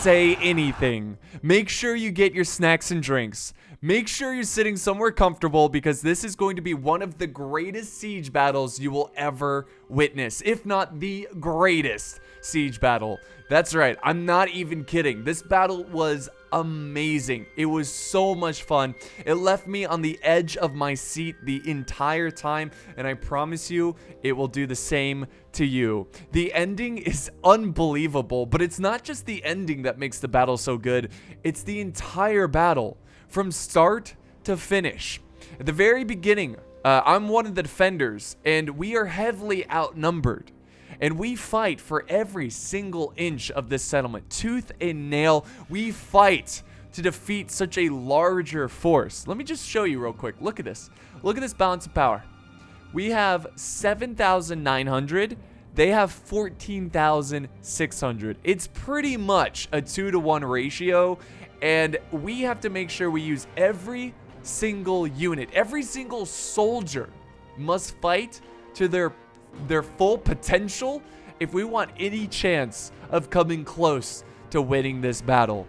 say anything, make sure you get your snacks and drinks. Make sure you're sitting somewhere comfortable because this is going to be one of the greatest siege battles you will ever witness, if not the greatest siege battle. That's right, I'm not even kidding. This battle was amazing. It was so much fun. It left me on the edge of my seat the entire time, and I promise you it will do the same to you. The ending is unbelievable, but it's not just the ending that makes the battle so good. It's the entire battle from start to finish. At the very beginning, I'm one of the defenders, and we are heavily outnumbered. And we fight for every single inch of this settlement. Tooth and nail, we fight to defeat such a larger force. Let me just show you real quick. Look at this. Look at this balance of power. We have 7,900. They have 14,600. It's pretty much a 2-to-1 ratio. And we have to make sure we use every single unit. Every single soldier must fight to their full potential if we want any chance of coming close to winning this battle.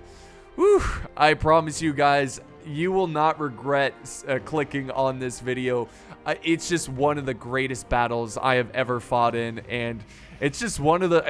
Whew, I promise you guys, you will not regret clicking on this video. It's just one of the greatest battles I have ever fought in, and it's just one of the,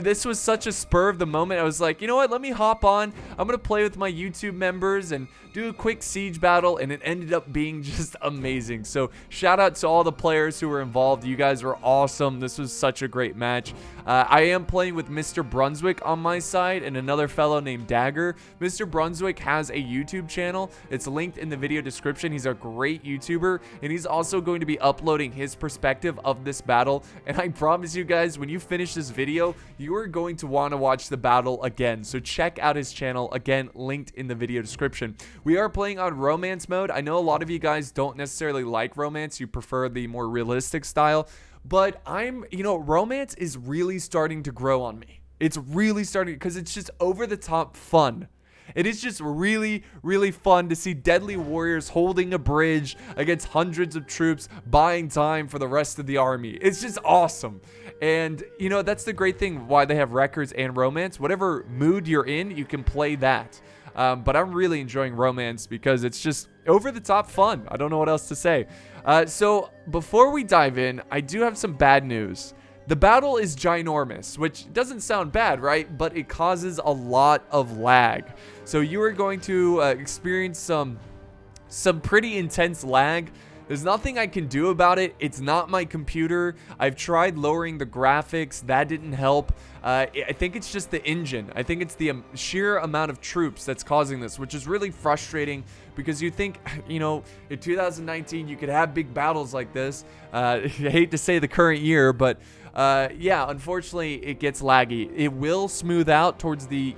this was such a spur of the moment. I was like, you know what, let me hop on. I'm going to play with my YouTube members and do a quick siege battle, and it ended up being just amazing. So shout out to all the players who were involved. You guys were awesome. This was such a great match. I am playing with Mr. Brunswick on my side and another fellow named Dagger. Mr. Brunswick has a YouTube channel. It's linked in the video description. He's a great YouTuber, and he's also going to be uploading his perspective of this battle. And I promise you guys, when you finish this video, you are going to want to watch the battle again. So check out his channel, again, linked in the video description. We are playing on romance mode. I know a lot of you guys don't necessarily like romance. You prefer the more realistic style. But romance is really starting to grow on me. It's really starting because it's just over the top fun. It is just really, really fun to see deadly warriors holding a bridge against hundreds of troops, buying time for the rest of the army. It's just awesome. And, that's the great thing why they have records and romance. Whatever mood you're in, you can play that. But I'm really enjoying romance because it's just over the top fun. I don't know what else to say. So before we dive in, I do have some bad news. The battle is ginormous, which doesn't sound bad, right? But it causes a lot of lag. So you are going to experience some pretty intense lag. There's nothing I can do about it. It's not my computer. I've tried lowering the graphics. That didn't help. I think it's just the engine. I think it's the sheer amount of troops that's causing this, which is really frustrating because you think, in 2019, you could have big battles like this. I hate to say the current year, but yeah, unfortunately, it gets laggy. It will smooth out towards the,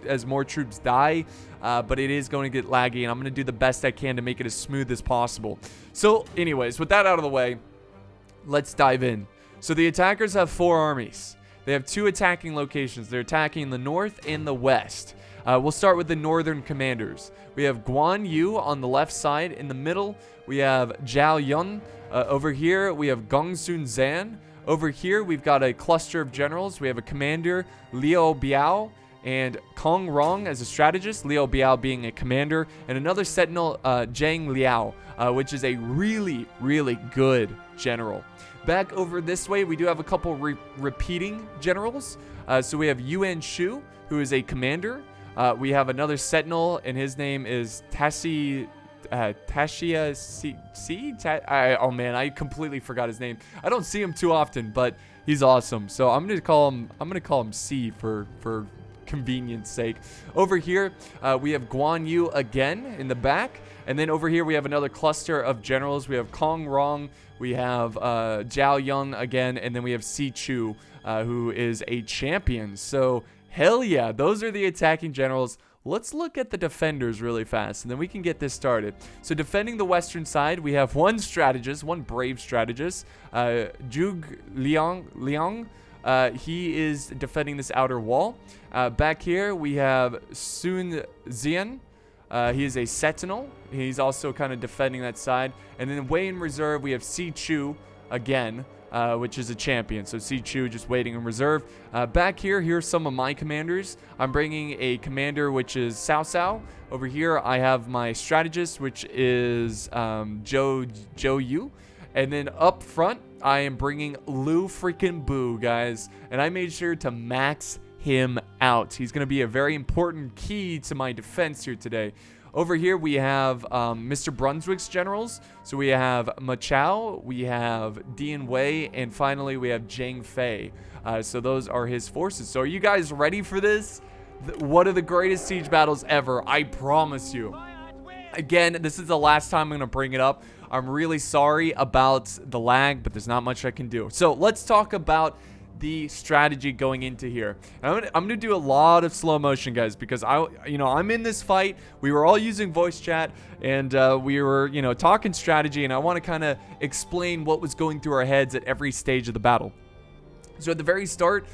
as more troops die, but it is going to get laggy, and I'm going to do the best I can to make it as smooth as possible. So, anyways, with that out of the way, let's dive in. So the attackers have 4 armies. They have 2 attacking locations. They're attacking the north and the west. We'll start with the northern commanders. We have Guan Yu on the left side. In the middle, we have Zhao Yun. Over here, we have Gong Sun Zan. Over here, we've got a cluster of generals. We have a commander, Liu Biao, and Kong Rong as a strategist, Liu Biao being a commander, and another sentinel, Zhang Liao, which is a really, really good general. Back over this way, we do have a couple repeating generals. So we have Yuan Shu, who is a commander. We have another sentinel, and his name is Tashia C. Oh man, I completely forgot his name. I don't see him too often, but he's awesome. So I'm gonna call him C for convenience sake. Over here, we have Guan Yu again in the back, and then over here we have another cluster of generals. We have Kong Rong, we have Zhao Yun again, and then we have Si Chu, who is a champion. So hell yeah, those are the attacking generals. Let's look at the defenders really fast, and then we can get this started. So defending the western side, we have one brave strategist, Zhuge Liang. He is defending this outer wall. Back here, we have Sun Zian. He is a sentinel. He's also kind of defending that side. And then way in reserve, we have Si Chu again, which is a champion. So Sichu just waiting in reserve. Back here, here's some of my commanders. I'm bringing a commander, which is Cao Cao. Over here, I have my strategist, which is Zhou Yu. And then up front, I am bringing Lu freaking Boo, guys. And I made sure to max him out. He's going to be a very important key to my defense here today. Over here, we have Mr. Brunswick's generals. So we have Ma Chao, we have Dian Wei, and finally we have Zhang Fei. So those are his forces. So are you guys ready for this? One of the greatest siege battles ever, I promise you. Again, this is the last time I'm going to bring it up. I'm really sorry about the lag, but there's not much I can do. So let's talk about the strategy going into here. I'm gonna do a lot of slow motion, guys, because I'm in this fight. We were all using voice chat, and we were, talking strategy, and I want to kind of explain what was going through our heads at every stage of the battle. So at the very start,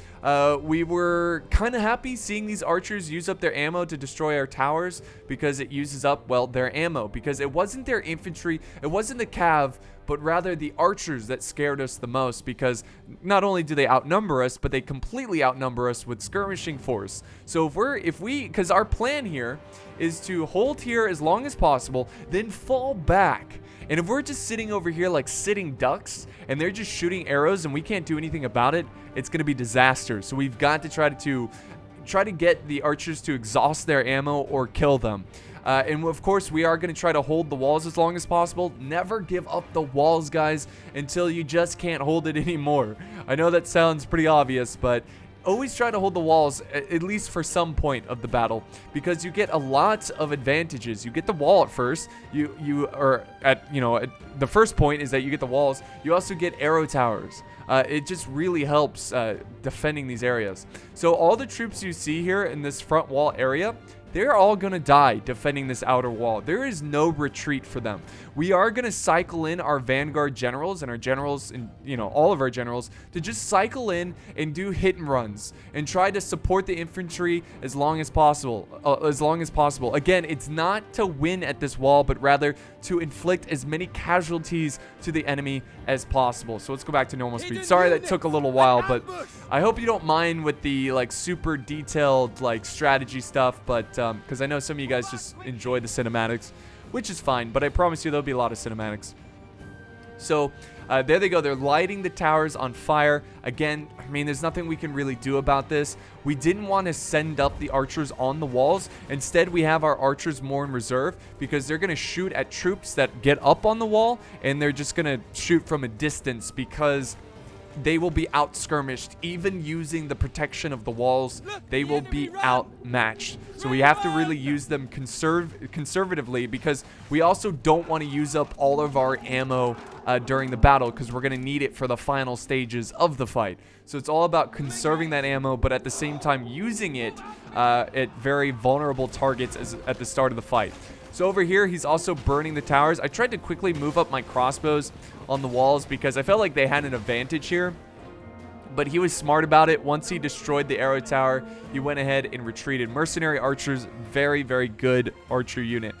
we were kind of happy seeing these archers use up their ammo to destroy our towers, because it uses up, well, their ammo. Because it wasn't their infantry, it wasn't the cav, but rather the archers that scared us the most, because not only do they outnumber us, but they completely outnumber us with skirmishing force. So because our plan here is to hold here as long as possible, then fall back. And if we're just sitting over here like sitting ducks, and they're just shooting arrows and we can't do anything about it, it's going to be disaster. So we've got to try to get the archers to exhaust their ammo or kill them. And of course, we are going to try to hold the walls as long as possible. Never give up the walls, guys, until you just can't hold it anymore. I know that sounds pretty obvious, but always try to hold the walls, at least for some point of the battle, because you get a lot of advantages. You get the wall at first. The first point is that you get the walls. You also get arrow towers. It just really helps defending these areas. So all the troops you see here in this front wall area, they're all going to die defending this outer wall. There is no retreat for them. We are going to cycle in our vanguard generals and our generals, and all of our generals, to just cycle in and do hit and runs and try to support the infantry as long as possible. Again, it's not to win at this wall, but rather to inflict as many casualties to the enemy as possible. So let's go back to normal speed. Sorry that took a little while, but I hope you don't mind with the super detailed strategy stuff, but because I know some of you guys just enjoy the cinematics, which is fine, but I promise you there'll be a lot of cinematics. So there they go. They're lighting the towers on fire. Again, there's nothing we can really do about this. We didn't want to send up the archers on the walls. Instead, we have our archers more in reserve, because they're going to shoot at troops that get up on the wall, and they're just going to shoot from a distance, because they will be out-skirmished. Even using the protection of the walls, they will be outmatched. So we have to really use them conservatively, because we also don't want to use up all of our ammo during the battle, because we're going to need it for the final stages of the fight. So it's all about conserving that ammo, but at the same time using it at very vulnerable targets at the start of the fight. So over here, he's also burning the towers. I tried to quickly move up my crossbows on the walls, because I felt like they had an advantage here. But he was smart about it. Once he destroyed the arrow tower, he went ahead and retreated. Mercenary archers, very, very good archer unit.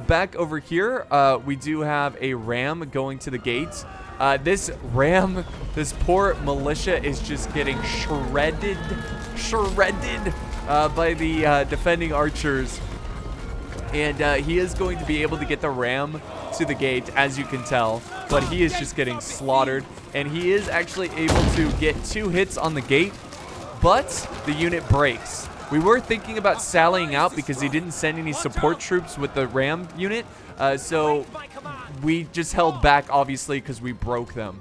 Back over here, we do have a ram going to the gates. This ram, this poor militia is just getting shredded by the defending archers. And he is going to be able to get the ram to the gate, as you can tell, but he is just getting slaughtered. And he is actually able to get 2 hits on the gate, but the unit breaks. We were thinking about sallying out, because he didn't send any support troops with the ram unit, so we just held back, obviously, because we broke them.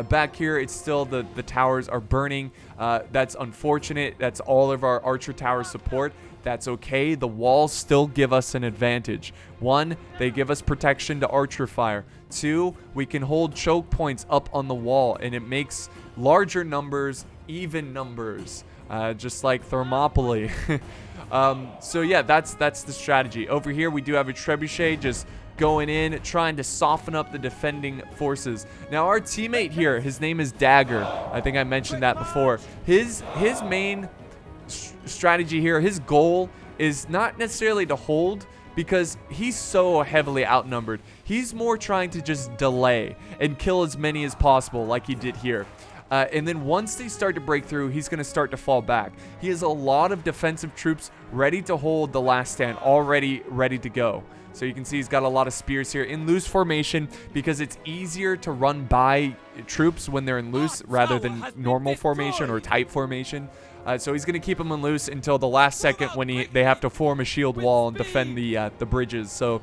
Back here, it's still the towers are burning. That's unfortunate. That's all of our archer tower support. That's okay. The walls still give us an advantage. 1, they give us protection to archer fire. 2, we can hold choke points up on the wall, and it makes larger numbers even numbers, just like Thermopylae. So yeah, that's the strategy. Over here, we do have a trebuchet just going in, trying to soften up the defending forces. Now, our teammate here, his name is Dagger. I think I mentioned that before. His main strategy here, his goal is not necessarily to hold because he's so heavily outnumbered. He's more trying to just delay and kill as many as possible like he did here. And then once they start to break through, he's going to start to fall back. He has a lot of defensive troops ready to hold the last stand, already ready to go. So you can see he's got a lot of spears here in loose formation because it's easier to run by troops when they're in loose rather than normal formation or tight formation. So he's going to keep them in loose until the last second when they have to form a shield wall and defend the bridges. So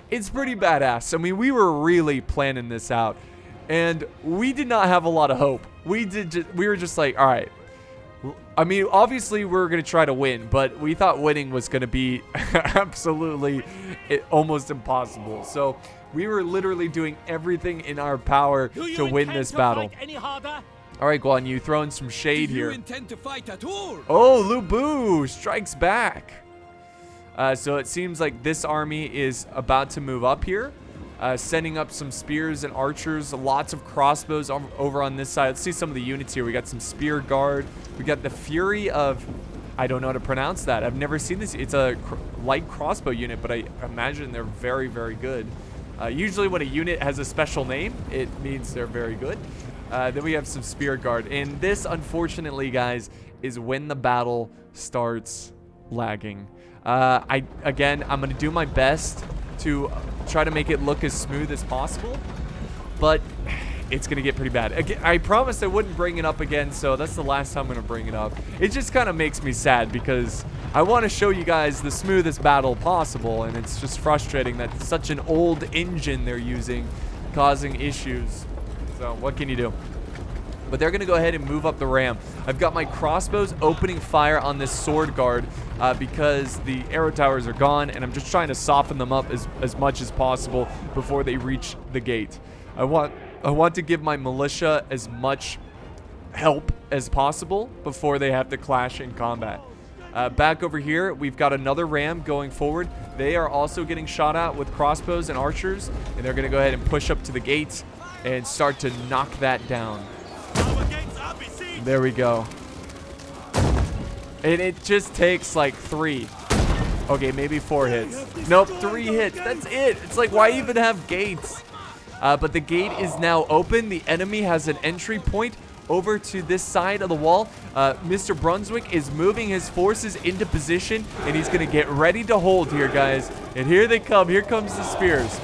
it's pretty badass. I mean, we were really planning this out. And we did not have a lot of hope. We were just like, all right. I mean, obviously we're going to try to win, but we thought winning was going to be absolutely almost impossible. So we were literally doing everything in our power to win this battle. All right, Guan Yu, throwing some shade here. Oh, Lu Bu strikes back. So it seems like this army is about to move up here. Sending up some spears and archers, lots of crossbows over on this side. Let's see some of the units here. We got some spear guard. We got the Fury of, I don't know how to pronounce that. I've never seen this. It's a light crossbow unit, but I imagine they're very, very good. Usually when a unit has a special name, it means they're very good. Then we have some spear guard. And this, unfortunately, guys, is when the battle starts lagging. Again, I'm going to do my best to try to make it look as smooth as possible, but it's gonna get pretty bad. Again, I promised I wouldn't bring it up again, so that's the last time I'm gonna bring it up. It just kind of makes me sad because I want to show you guys the smoothest battle possible, and it's just frustrating that such an old engine they're using causing issues. So what can you do? But they're going to go ahead and move up the ram. I've got my crossbows opening fire on this sword guard because the arrow towers are gone, and I'm just trying to soften them up as much as possible before they reach the gate. I want to give my militia as much help as possible before they have to clash in combat. Back over here, we've got another ram going forward. They are also getting shot at with crossbows and archers, and they're going to go ahead and push up to the gates and start to knock that down. There we go. And it just takes like 3. Okay, maybe 4 hits. Nope, 3 hits. That's it. It's like, why even have gates? But the gate is now open. The enemy has an entry point over to this side of the wall. Mr. Brunswick is moving his forces into position, and he's going to get ready to hold here, guys. And here they come. Here comes the spears.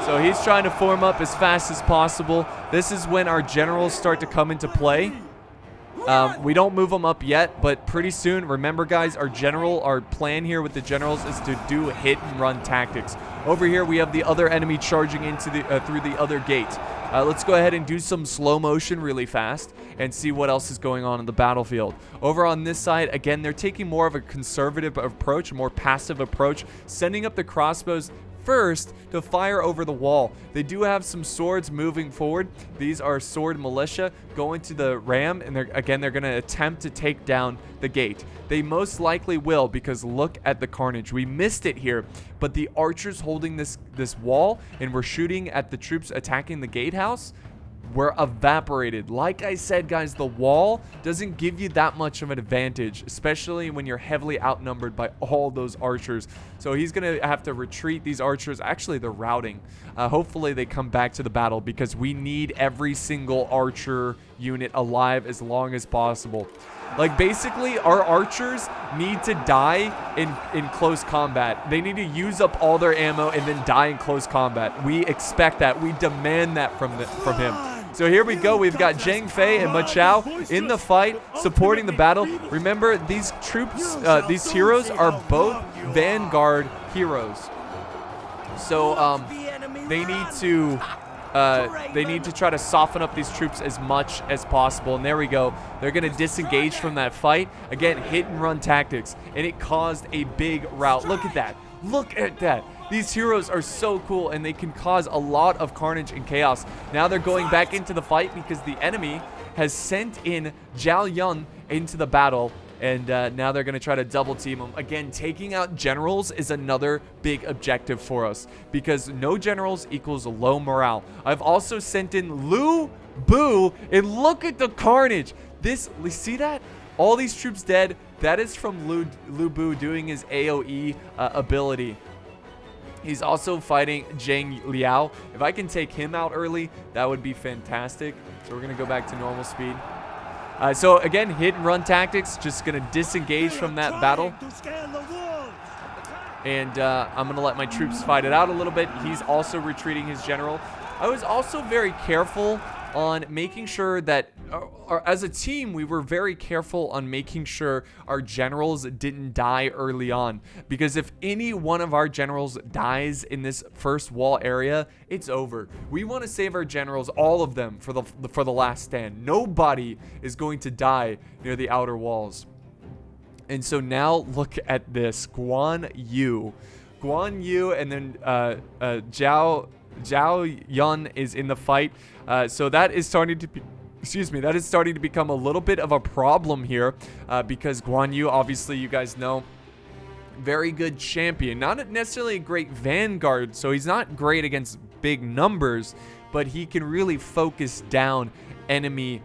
So he's trying to form up as fast as possible. This is when our generals start to come into play. We don't move them up yet, but pretty soon, remember guys, our plan here with the generals is to do hit and run tactics. Over here, we have the other enemy charging into through the other gate. Let's go ahead and do some slow motion really fast and see what else is going on in the battlefield. Over on this side, again, they're taking more of a conservative approach, a more passive approach, sending up the crossbows first to fire over the wall. They do have some swords moving forward. These are sword militia going to the ram, and they're going to attempt to take down the gate. They most likely will, because look at the carnage. We missed it here, but the archers holding this wall and we're shooting at the troops attacking the gatehouse were evaporated. Like I said, guys, the wall doesn't give you that much of an advantage, especially when you're heavily outnumbered by all those archers. So he's going to have to retreat these archers. Actually, they're routing. Hopefully they come back to the battle because we need every single archer unit alive as long as possible. Like, basically, our archers need to die in close combat. They need to use up all their ammo and then die in close combat. We expect that. We demand that from him. So here we go. We've got Zhang Fei and Ma Chao in the fight, supporting the battle. Remember, these troops, these heroes are both vanguard heroes. So they need to try to soften up these troops as much as possible. And there we go. They're going to disengage from that fight. Again, hit and run tactics. And it caused a big rout. Look at that. Look at that. These heroes are so cool, and they can cause a lot of carnage and chaos. Now they're going back into the fight because the enemy has sent in Zhao Yun into the battle. And now they're going to try to double team them. Again, taking out generals is another big objective for us, because no generals equals low morale. I've also sent in Lu Bu, and look at the carnage. See that? All these troops dead, That is from Lu Bu doing his AoE ability. He's also fighting Zhang Liao. If I can take him out early, that would be fantastic. So we're going to go back to normal speed. So again, hit and run tactics. Just going to disengage from that battle. And I'm going to let my troops fight it out a little bit. He's also retreating his general. I was also very careful on making sure that, as a team, we were very careful on making sure our generals didn't die early on. Because if any one of our generals dies in this first wall area, it's over. We want to save our generals, all of them, for the last stand. Nobody is going to die near the outer walls. And so now look at this. Guan Yu, and then Zhao Yun is in the fight. So that is starting to be, that is starting to become a little bit of a problem here, because Guan Yu, obviously, you guys know, very good champion. Not necessarily a great vanguard, so he's not great against big numbers, but he can really focus down enemy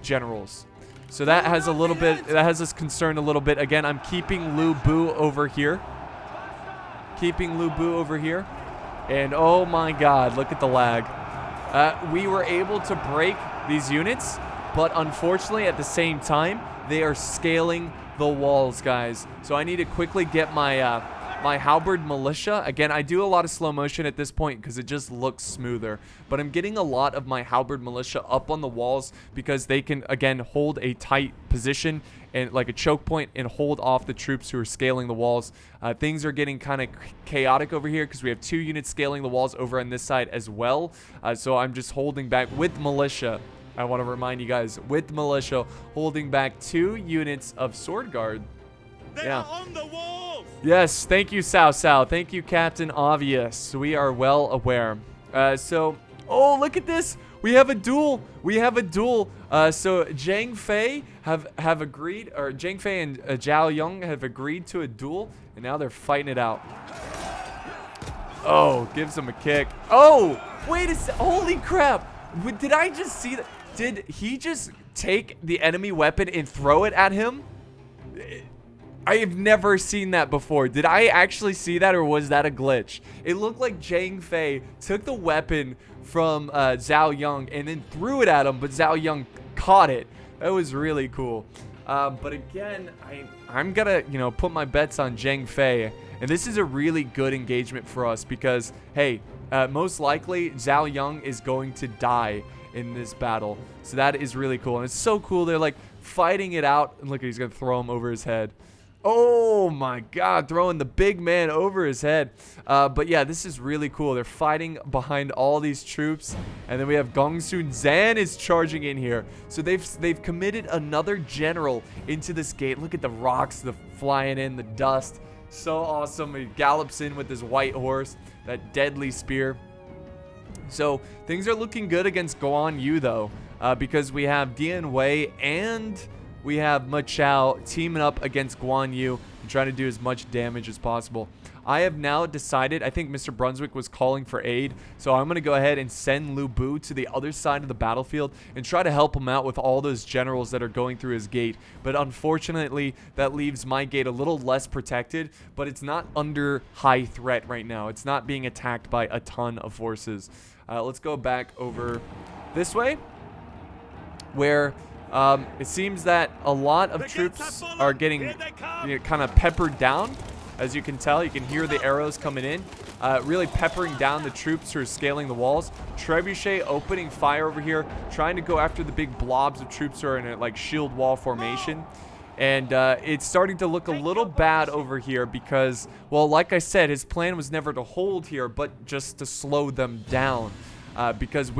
generals. So that has us concerned a little bit. Again, I'm keeping Lu Bu over here. And oh my god, look at the lag. We were able to break these units, but unfortunately at the same time, they are scaling the walls, guys. So I need to quickly get my my halberd militia. Again, I do a lot of slow motion at this point because it just looks smoother. But I'm getting a lot of my halberd militia up on the walls because they can, again, hold a tight position and like a choke point and hold off the troops who are scaling the walls. Things are getting kind of chaotic over here because we have 2 units scaling the walls over on this side as well. So I'm just holding back with militia. I want to remind you guys, with militia, holding back 2 units of sword guard. They are on the walls. Yes, thank you, Cao Cao. Thank you, Captain Obvious. We are well aware. Oh, look at this. We have a duel. So Zhang Fei have agreed, or Zhang Fei and Zhao Yun have agreed to a duel, and now they're fighting it out. Oh, gives him a kick. Oh, wait a second. Holy crap. Did I just see that? Did he just take the enemy weapon and throw it at him? I have never seen that before. Did I actually see that, or was that a glitch? It looked like Zhang Fei took the weapon from Zhao Yun and then threw it at him, but Zhao Yun caught it. That was really cool. But again, I'm gonna, put my bets on Zhang Fei. And this is a really good engagement for us because, hey, most likely Zhao Yun is going to die in this battle. So that is really cool. And it's so cool. They're like fighting it out. And look, he's gonna throw him over his head. Oh my god, throwing the big man over his head. But yeah, this is really cool. They're fighting behind all these troops. And then we have Gongsun Zan is charging in here. So they've committed another general into this gate. Look at the rocks, the flying in, the dust. So awesome. He gallops in with his white horse, that deadly spear. So things are looking good against Guan Yu though, because we have Dian Wei and we have Ma Chao teaming up against Guan Yu and trying to do as much damage as possible. I have now decided, I think Mr. Brunswick was calling for aid, so I'm going to go ahead and send Lu Bu to the other side of the battlefield and try to help him out with all those generals that are going through his gate. But unfortunately, that leaves my gate a little less protected, but it's not under high threat right now. It's not being attacked by a ton of forces. Let's go back over this way, where it seems that a lot of troops are getting kind of peppered down. As you can tell, you can hear the arrows coming in, really peppering down the troops who are scaling the walls. Trebuchet opening fire over here, trying to go after the big blobs of troops who are in a like shield wall formation. And it's starting to look a little bad over here because, well, like I said, his plan was never to hold here, but just to slow them down. Because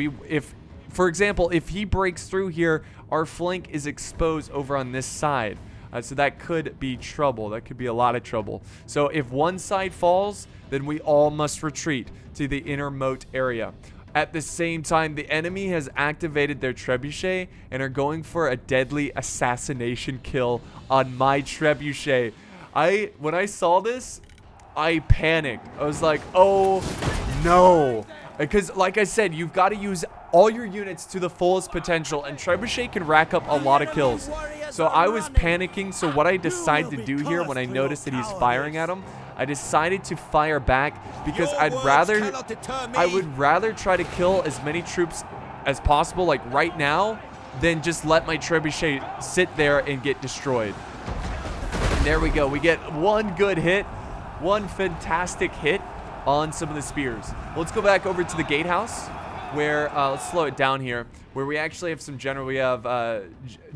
for example, if he breaks through here, our flank is exposed over on this side. So that could be trouble. That could be a lot of trouble. So if one side falls, then we all must retreat to the inner moat area. At the same time, the enemy has activated their trebuchet and are going for a deadly assassination kill on my trebuchet. When I saw this, I panicked. I was like, oh no. Because, like I said, you've got to use all your units to the fullest potential, and Trebuchet can rack up a lot of kills. So I was panicking, so what I decided to do here when I noticed that he's firing at him, I decided to fire back because I would rather try to kill as many troops as possible, like right now, than just let my Trebuchet sit there and get destroyed. And there we go. We get one good hit, one fantastic hit on some of the spears. Let's go back over to the gatehouse where, let's slow it down here, where we actually have some general. We have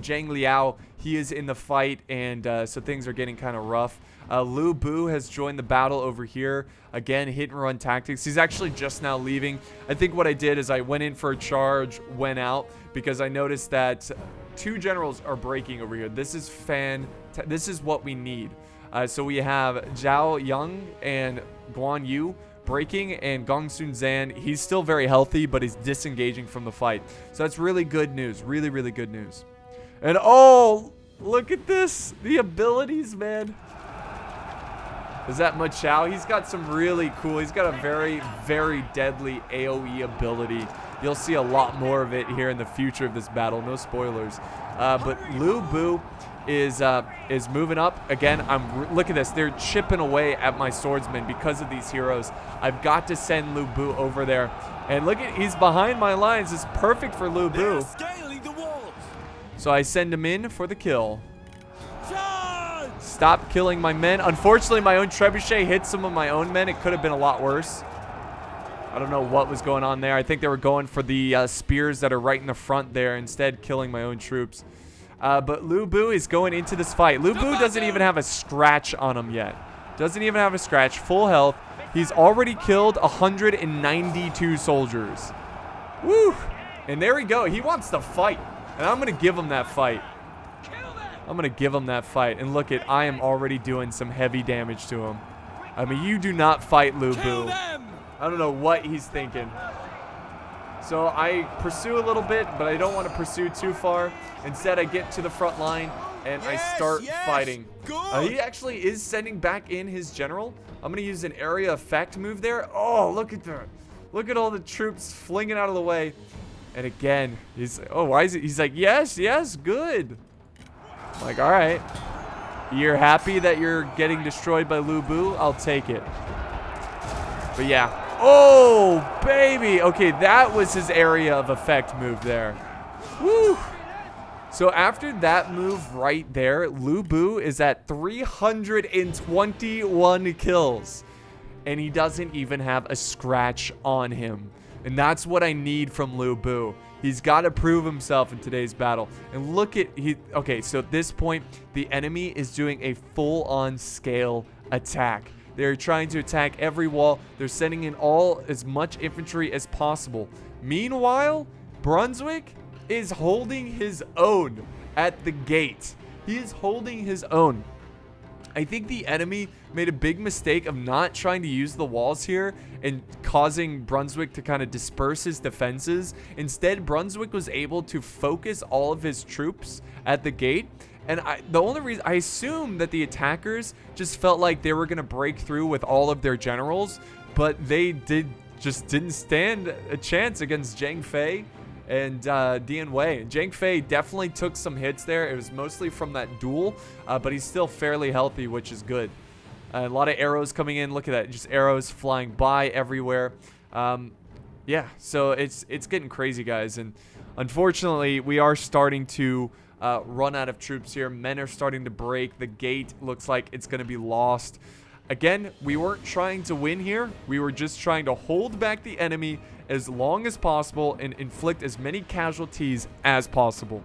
Zhang Liao. He is in the fight, and so things are getting kind of rough. Lu Bu has joined the battle over here. Again, hit and run tactics. He's actually just now leaving. I think what I did is I went in for a charge, went out, because I noticed that 2 generals are breaking over here. This is this is what we need. So we have Zhao Yang and Guan Yu breaking, and Gong Sun Zan, he's still very healthy, but he's disengaging from the fight. So that's really good news. Really, really good news. And oh, look at this. The abilities, man. Is that Ma Chao? He's got some really cool, he's got a very, very deadly AoE ability. You'll see a lot more of it here in the future of this battle. No spoilers. But Lu Bu is moving up. Again, look at this. They're chipping away at my swordsmen because of these heroes. I've got to send Lu Bu over there. And look at, he's behind my lines. It's perfect for Lu Bu. So I send him in for the kill. Stop killing my men. Unfortunately, my own Trebuchet hit some of my own men. It could have been a lot worse. I don't know what was going on there. I think they were going for the spears that are right in the front there, instead killing my own troops. But Lu Bu is going into this fight. Lu Bu doesn't even have a scratch on him yet. Doesn't even have a scratch. Full health. He's already killed 192 soldiers. Woo! And there we go. He wants to fight. And I'm going to give him that fight. I'm going to give him that fight. And look at, I am already doing some heavy damage to him. I mean, you do not fight Lu Bu. I don't know what he's thinking. So I pursue a little bit, but I don't want to pursue too far. Instead, I get to the front line and I start fighting. He actually is sending back in his general. I'm going to use an area effect move there. Oh, look at that. Look at all the troops flinging out of the way. And again, he's, oh, why is it? He's like, yes, yes, good. I'm like, all right. You're happy that you're getting destroyed by Lu Bu? I'll take it. But yeah. Oh, baby. Okay, that was his area of effect move there. Woo. So after that move right there, Lu Bu is at 321 kills. And he doesn't even have a scratch on him. And that's what I need from Lu Bu. He's got to prove himself in today's battle. And look at, okay, so at this point, the enemy is doing a full-on scale attack. They're trying to attack every wall. They're sending in as much infantry as possible. Meanwhile, Brunswick is holding his own at the gate. He is holding his own. I think the enemy made a big mistake of not trying to use the walls here and causing Brunswick to kind of disperse his defenses. Instead, Brunswick was able to focus all of his troops at the gate. And the only reason, I assume that the attackers just felt like they were going to break through with all of their generals, but they just didn't stand a chance against Zhang Fei and Dian Wei. Zhang Fei definitely took some hits there. It was mostly from that duel, but he's still fairly healthy, which is good. A lot of arrows coming in. Look at that, just arrows flying by everywhere. Yeah, so it's getting crazy, guys. And unfortunately, we are starting to run out of troops here. Men are starting to break. The gate looks like it's going to be lost. Again, we weren't trying to win here. We were just trying to hold back the enemy as long as possible and inflict as many casualties as possible.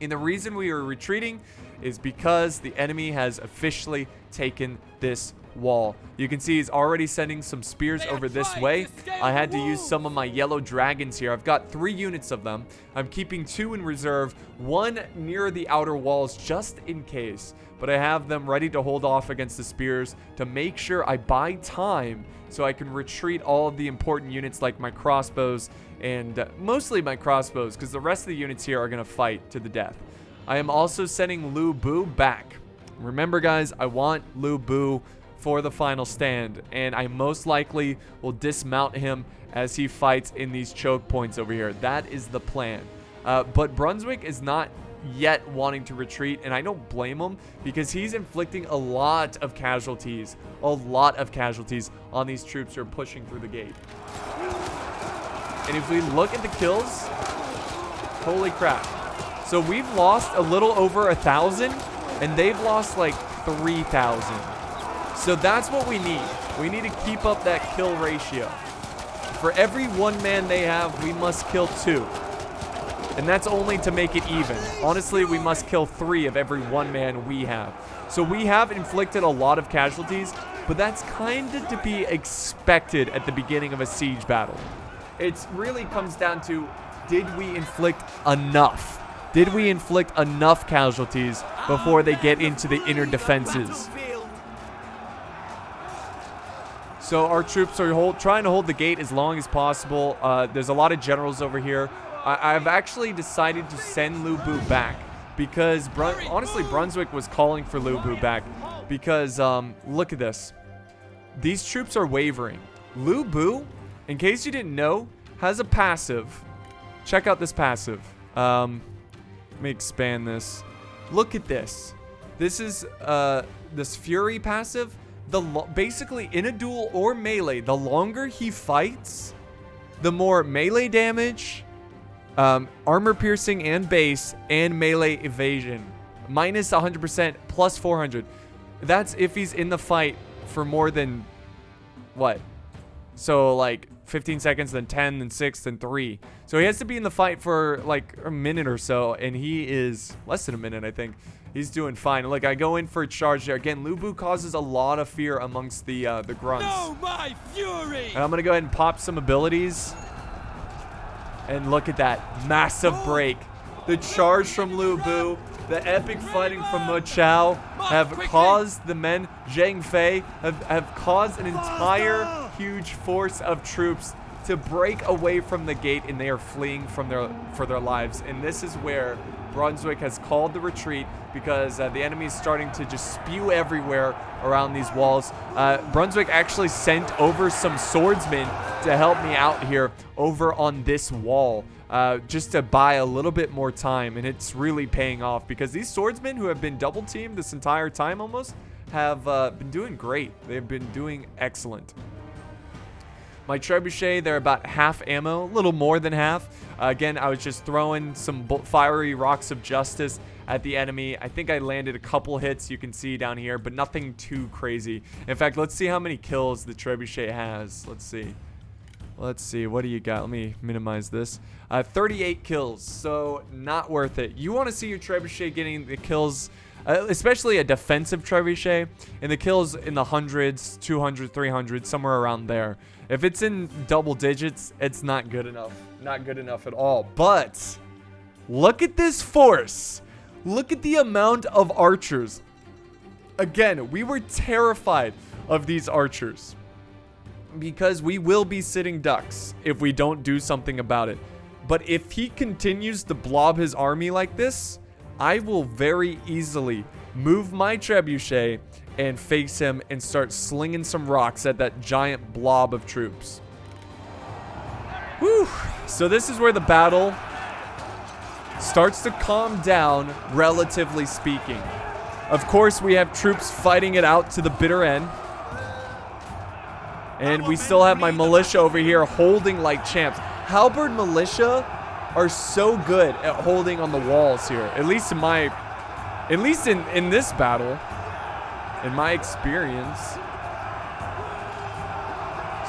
And the reason we are retreating is because the enemy has officially taken this wall. You can see he's already sending some spears over this way. I had to use some of my yellow dragons here. I've got 3 units of them. I'm keeping 2 in reserve, 1 near the outer walls just in case. But I have them ready to hold off against the spears to make sure I buy time so I can retreat all of the important units like my crossbows and mostly my crossbows, because the rest of the units here are going to fight to the death. I am also sending Lu Bu back. Remember, guys, I want Lu Bu for the final stand, and I most likely will dismount him as he fights in these choke points over here. That is the plan. But Brunswick is not yet wanting to retreat, and I don't blame him because he's inflicting a lot of casualties on these troops who are pushing through the gate. And if we look at the kills, holy crap. So we've lost a little over 1,000, and they've lost like 3,000. So that's what we need. We need to keep up that kill ratio. For every 1 man they have, we must kill 2. And that's only to make it even. Honestly, we must kill 3 of every 1 man we have. So we have inflicted a lot of casualties, but that's kind of to be expected at the beginning of a siege battle. It really comes down to, did we inflict enough? Did we inflict enough casualties before they get into the inner defenses? So our troops are trying to hold the gate as long as possible. There's a lot of generals over here. I've actually decided to send Lu Bu back because, honestly, Brunswick was calling for Lu Bu back because, look at this. These troops are wavering. Lu Bu, in case you didn't know, has a passive. Check out this passive. Let me expand this. Look at this. This is this Fury passive. Basically, in a duel or melee, the longer he fights, the more melee damage, armor piercing and base, and melee evasion. Minus 100%, plus 400. That's if he's in the fight for more than, what? So, like, 15 seconds, then 10, then 6, then 3. So he has to be in the fight for, like, a minute or so, and he is less than a minute, I think. He's doing fine. Look, I go in for a charge there. Again, Lu Bu causes a lot of fear amongst the grunts. No, my fury! And I'm going to go ahead and pop some abilities. And look at that. Massive break. The charge from Lu Bu, the epic fighting from Mo Chao have caused the men, Zhang Fei, have caused an entire huge force of troops to break away from the gate, and they are fleeing for their lives. And this is where Brunswick has called the retreat because the enemy is starting to just spew everywhere around these walls. Brunswick actually sent over some swordsmen to help me out here over on this wall just to buy a little bit more time, and it's really paying off because these swordsmen who have been double teamed this entire time almost have been doing great. They've been doing excellent. My trebuchet, they're about half ammo, a little more than half. Again, I was just throwing some fiery rocks of justice at the enemy. I think I landed a couple hits, you can see down here, but nothing too crazy. In fact, let's see how many kills the trebuchet has. Let's see. What do you got? Let me minimize this. 38 kills, so not worth it. You want to see your trebuchet getting the kills, especially a defensive trebuchet, and the kills in the hundreds, 200, 300, somewhere around there. If it's in double digits, it's not good enough. Not good enough at all. But look at this force. Look at the amount of archers. Again, we were terrified of these archers because we will be sitting ducks if we don't do something about it. But if he continues to blob his army like this, I will very easily move my trebuchet and face him and start slinging some rocks at that giant blob of troops. Whew. So this is where the battle starts to calm down, relatively speaking. Of course, we have troops fighting it out to the bitter end. And we still have my militia over here holding like champs. Halberd militia are so good at holding on the walls here. At least in this battle. In my experience.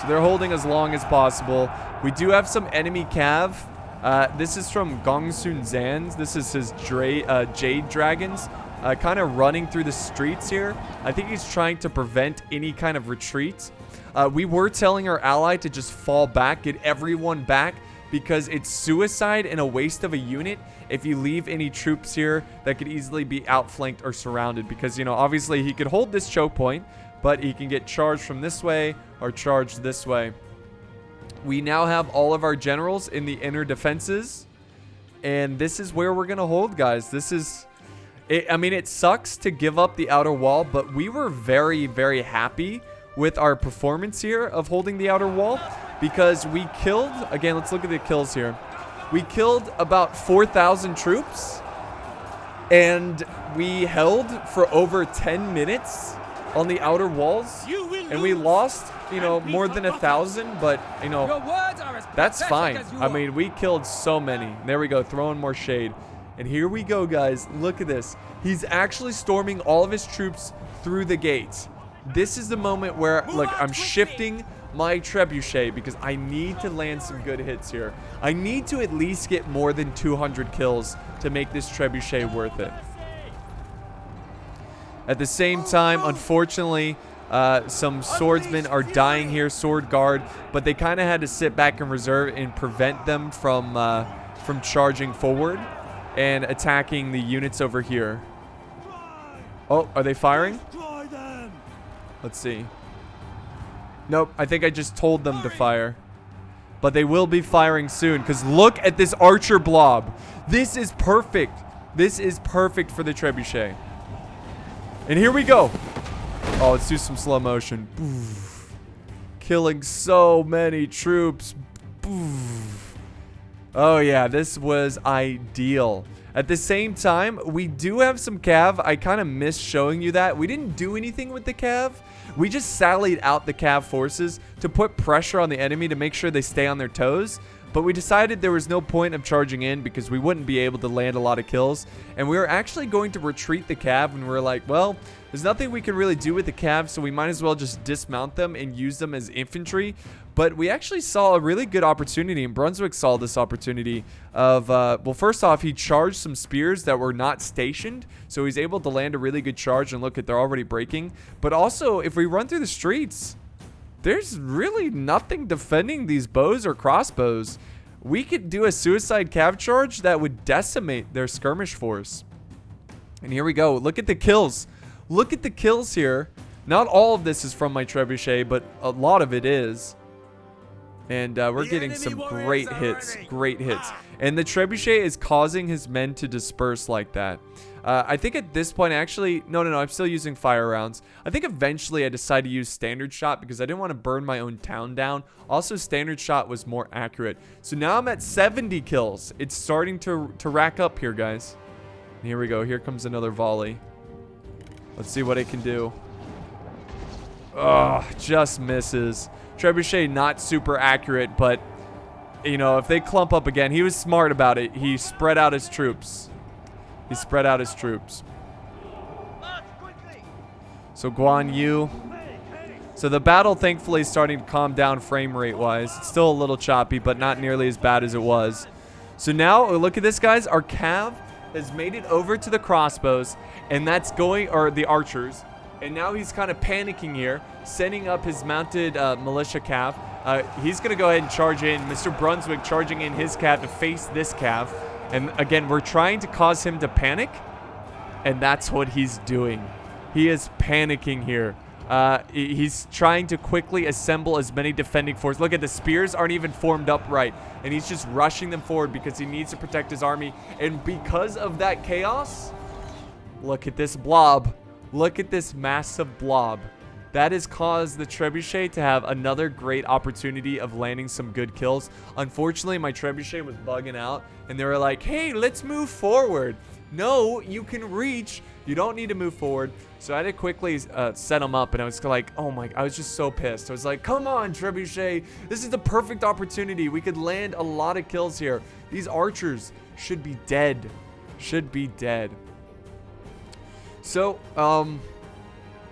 So they're holding as long as possible. We do have some enemy cav. This is from Gongsun Zan's. This is his Jade Dragons. Kind of running through the streets here. I think he's trying to prevent any kind of retreat. We were telling our ally to just fall back, get everyone back, because it's suicide and a waste of a unit if you leave any troops here that could easily be outflanked or surrounded. Because, you know, obviously he could hold this choke point, but he can get charged from this way or charged this way. We now have all of our generals in the inner defenses, and this is where we're going to hold, guys. This is I mean, it sucks to give up the outer wall, but we were very, very happy with our performance here of holding the outer wall because we killed, again, let's look at the kills here. We killed about 4,000 troops and we held for over 10 minutes on the outer walls, and we lost, you know, more than 1,000, but, you know, that's fine. I mean, we killed so many. There we go, throwing more shade. And here we go, guys. Look at this. He's actually storming all of his troops through the gates. This is the moment where, look, I'm shifting my trebuchet because I need to land some good hits here. I need to at least get more than 200 kills to make this trebuchet worth it. At the same time, unfortunately, some swordsmen are dying here, sword guard, but they kind of had to sit back and reserve and prevent them from charging forward and attacking the units over here. Oh, are they firing? Let's see. Nope, I think I just told them to fire. But they will be firing soon, because look at this archer blob. This is perfect. This is perfect for the trebuchet. And here we go. Oh, let's do some slow motion. Boof. Killing so many troops. Boof. Oh yeah, this was ideal. At the same time, we do have some cav. I kind of missed showing you that. We didn't do anything with the cav. We just sallied out the cav forces to put pressure on the enemy to make sure they stay on their toes. But we decided there was no point of charging in because we wouldn't be able to land a lot of kills. And we were actually going to retreat the cav, and we were like, well, there's nothing we can really do with the cav, so we might as well just dismount them and use them as infantry. But we actually saw a really good opportunity, and Brunswick saw this opportunity of, well, first off, he charged some spears that were not stationed, so he's able to land a really good charge, and look at, they're already breaking. But also, if we run through the streets, there's really nothing defending these bows or crossbows. We could do a suicide cav charge that would decimate their skirmish force. And here we go. Look at the kills. Look at the kills here. Not all of this is from my trebuchet, but a lot of it is. And we're getting some great hits. Great hits. And the trebuchet is causing his men to disperse like that. I think at this point, actually, no, I'm still using fire rounds. I think eventually I decided to use standard shot because I didn't want to burn my own town down. Also, standard shot was more accurate. So now I'm at 70 kills. It's starting to rack up here, guys. And here we go. Here comes another volley. Let's see what it can do. Oh, just misses. Trebuchet not super accurate, but, you know, if they clump up again, he was smart about it. He spread out his troops. He spread out his troops. So Guan Yu. So the battle, thankfully, is starting to calm down frame rate-wise. It's still a little choppy, but not nearly as bad as it was. So now, look at this, guys. Our cav has made it over to the crossbows, and that's going, or the archers. And now he's kind of panicking here, setting up his mounted militia cav. He's going to go ahead and charge in. Mr. Brunswick charging in his cav to face this cav. And again, we're trying to cause him to panic, and that's what he's doing. He is panicking here. He's trying to quickly assemble as many defending forces. Look at the spears aren't even formed up right, and he's just rushing them forward because he needs to protect his army. And because of that chaos, look at this blob. Look at this massive blob. That has caused the trebuchet to have another great opportunity of landing some good kills. Unfortunately, my trebuchet was bugging out, and they were like, hey, let's move forward. No, you can reach. You don't need to move forward. So I had to quickly set them up, and I was like, oh my, I was just so pissed. I was like, come on, trebuchet. This is the perfect opportunity. We could land a lot of kills here. These archers should be dead. Should be dead. So,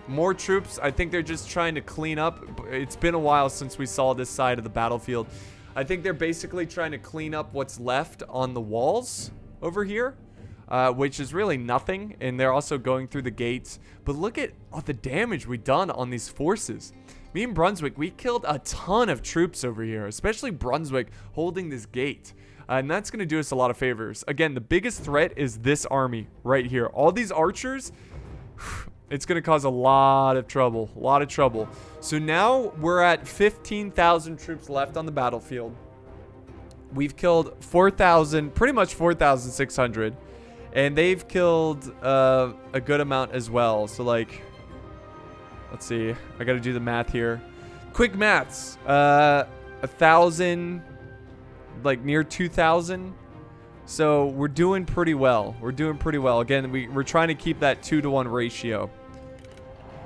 more troops. I think they're just trying to clean up. It's been a while since we saw this side of the battlefield. I think they're basically trying to clean up what's left on the walls over here, which is really nothing. And they're also going through the gates. But look at all the damage we've done on these forces. Me and Brunswick, we killed a ton of troops over here, especially Brunswick holding this gate. And that's going to do us a lot of favors. Again, the biggest threat is this army right here. All these archers, it's going to cause a lot of trouble. A lot of trouble. So now we're at 15,000 troops left on the battlefield. We've killed 4,000, pretty much 4,600. And they've killed a good amount as well. So, like, let's see. I got to do the math here. Quick maths. 1,000, like near 2,000. So we're doing pretty well. We're doing pretty well. Again, we're trying to keep that 2-to-1 ratio.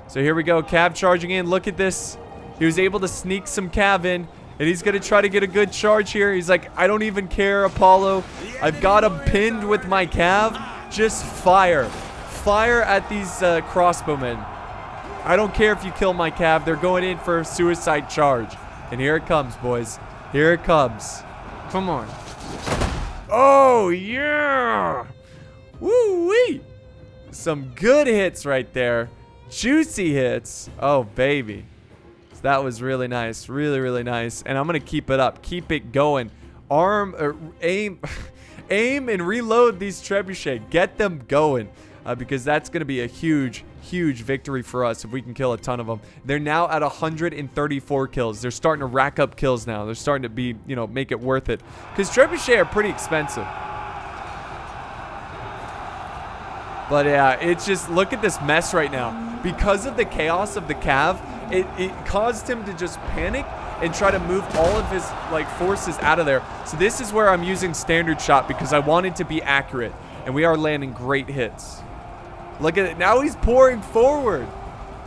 So here we go. Cav charging in. Look at this. He was able to sneak some Cav in. And he's going to try to get a good charge here. He's like, I don't even care, Apollo. I've got him pinned with my Cav. Just fire. Fire at these crossbowmen. I don't care if you kill my Cav. They're going in for a suicide charge. And here it comes, boys. Here it comes. Come on. Oh, yeah. Woo-wee. Some good hits right there. Juicy hits. Oh, baby. That was really nice. Really, really nice. And I'm going to keep it up. Keep it going. Aim and reload these trebuchet. Get them going. Because that's going to be a huge, huge victory for us if we can kill a ton of them. They're now at 134 kills. They're starting to rack up kills now. They're starting to be, you know, make it worth it. Because trebuchet are pretty expensive. But yeah, it's just, look at this mess right now. Because of the chaos of the Cav, it caused him to just panic and try to move all of his like forces out of there. So this is where I'm using standard shot because I wanted to be accurate. And we are landing great hits. Look at it. Now he's pouring forward.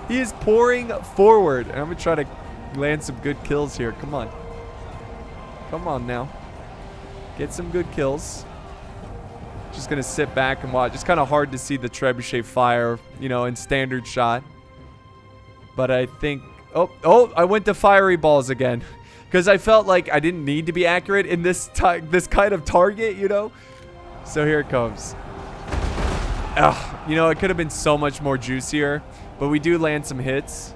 He is pouring forward. And I'm going to try to land some good kills here. Come on. Come on now. Get some good kills. Just going to sit back and watch. It's kind of hard to see the trebuchet fire, you know, in standard shot. But I think... Oh, I went to fiery balls again. Because I felt like I didn't need to be accurate in this kind of target, you know? So here it comes. Ugh, you know, it could have been so much more juicier. But we do land some hits.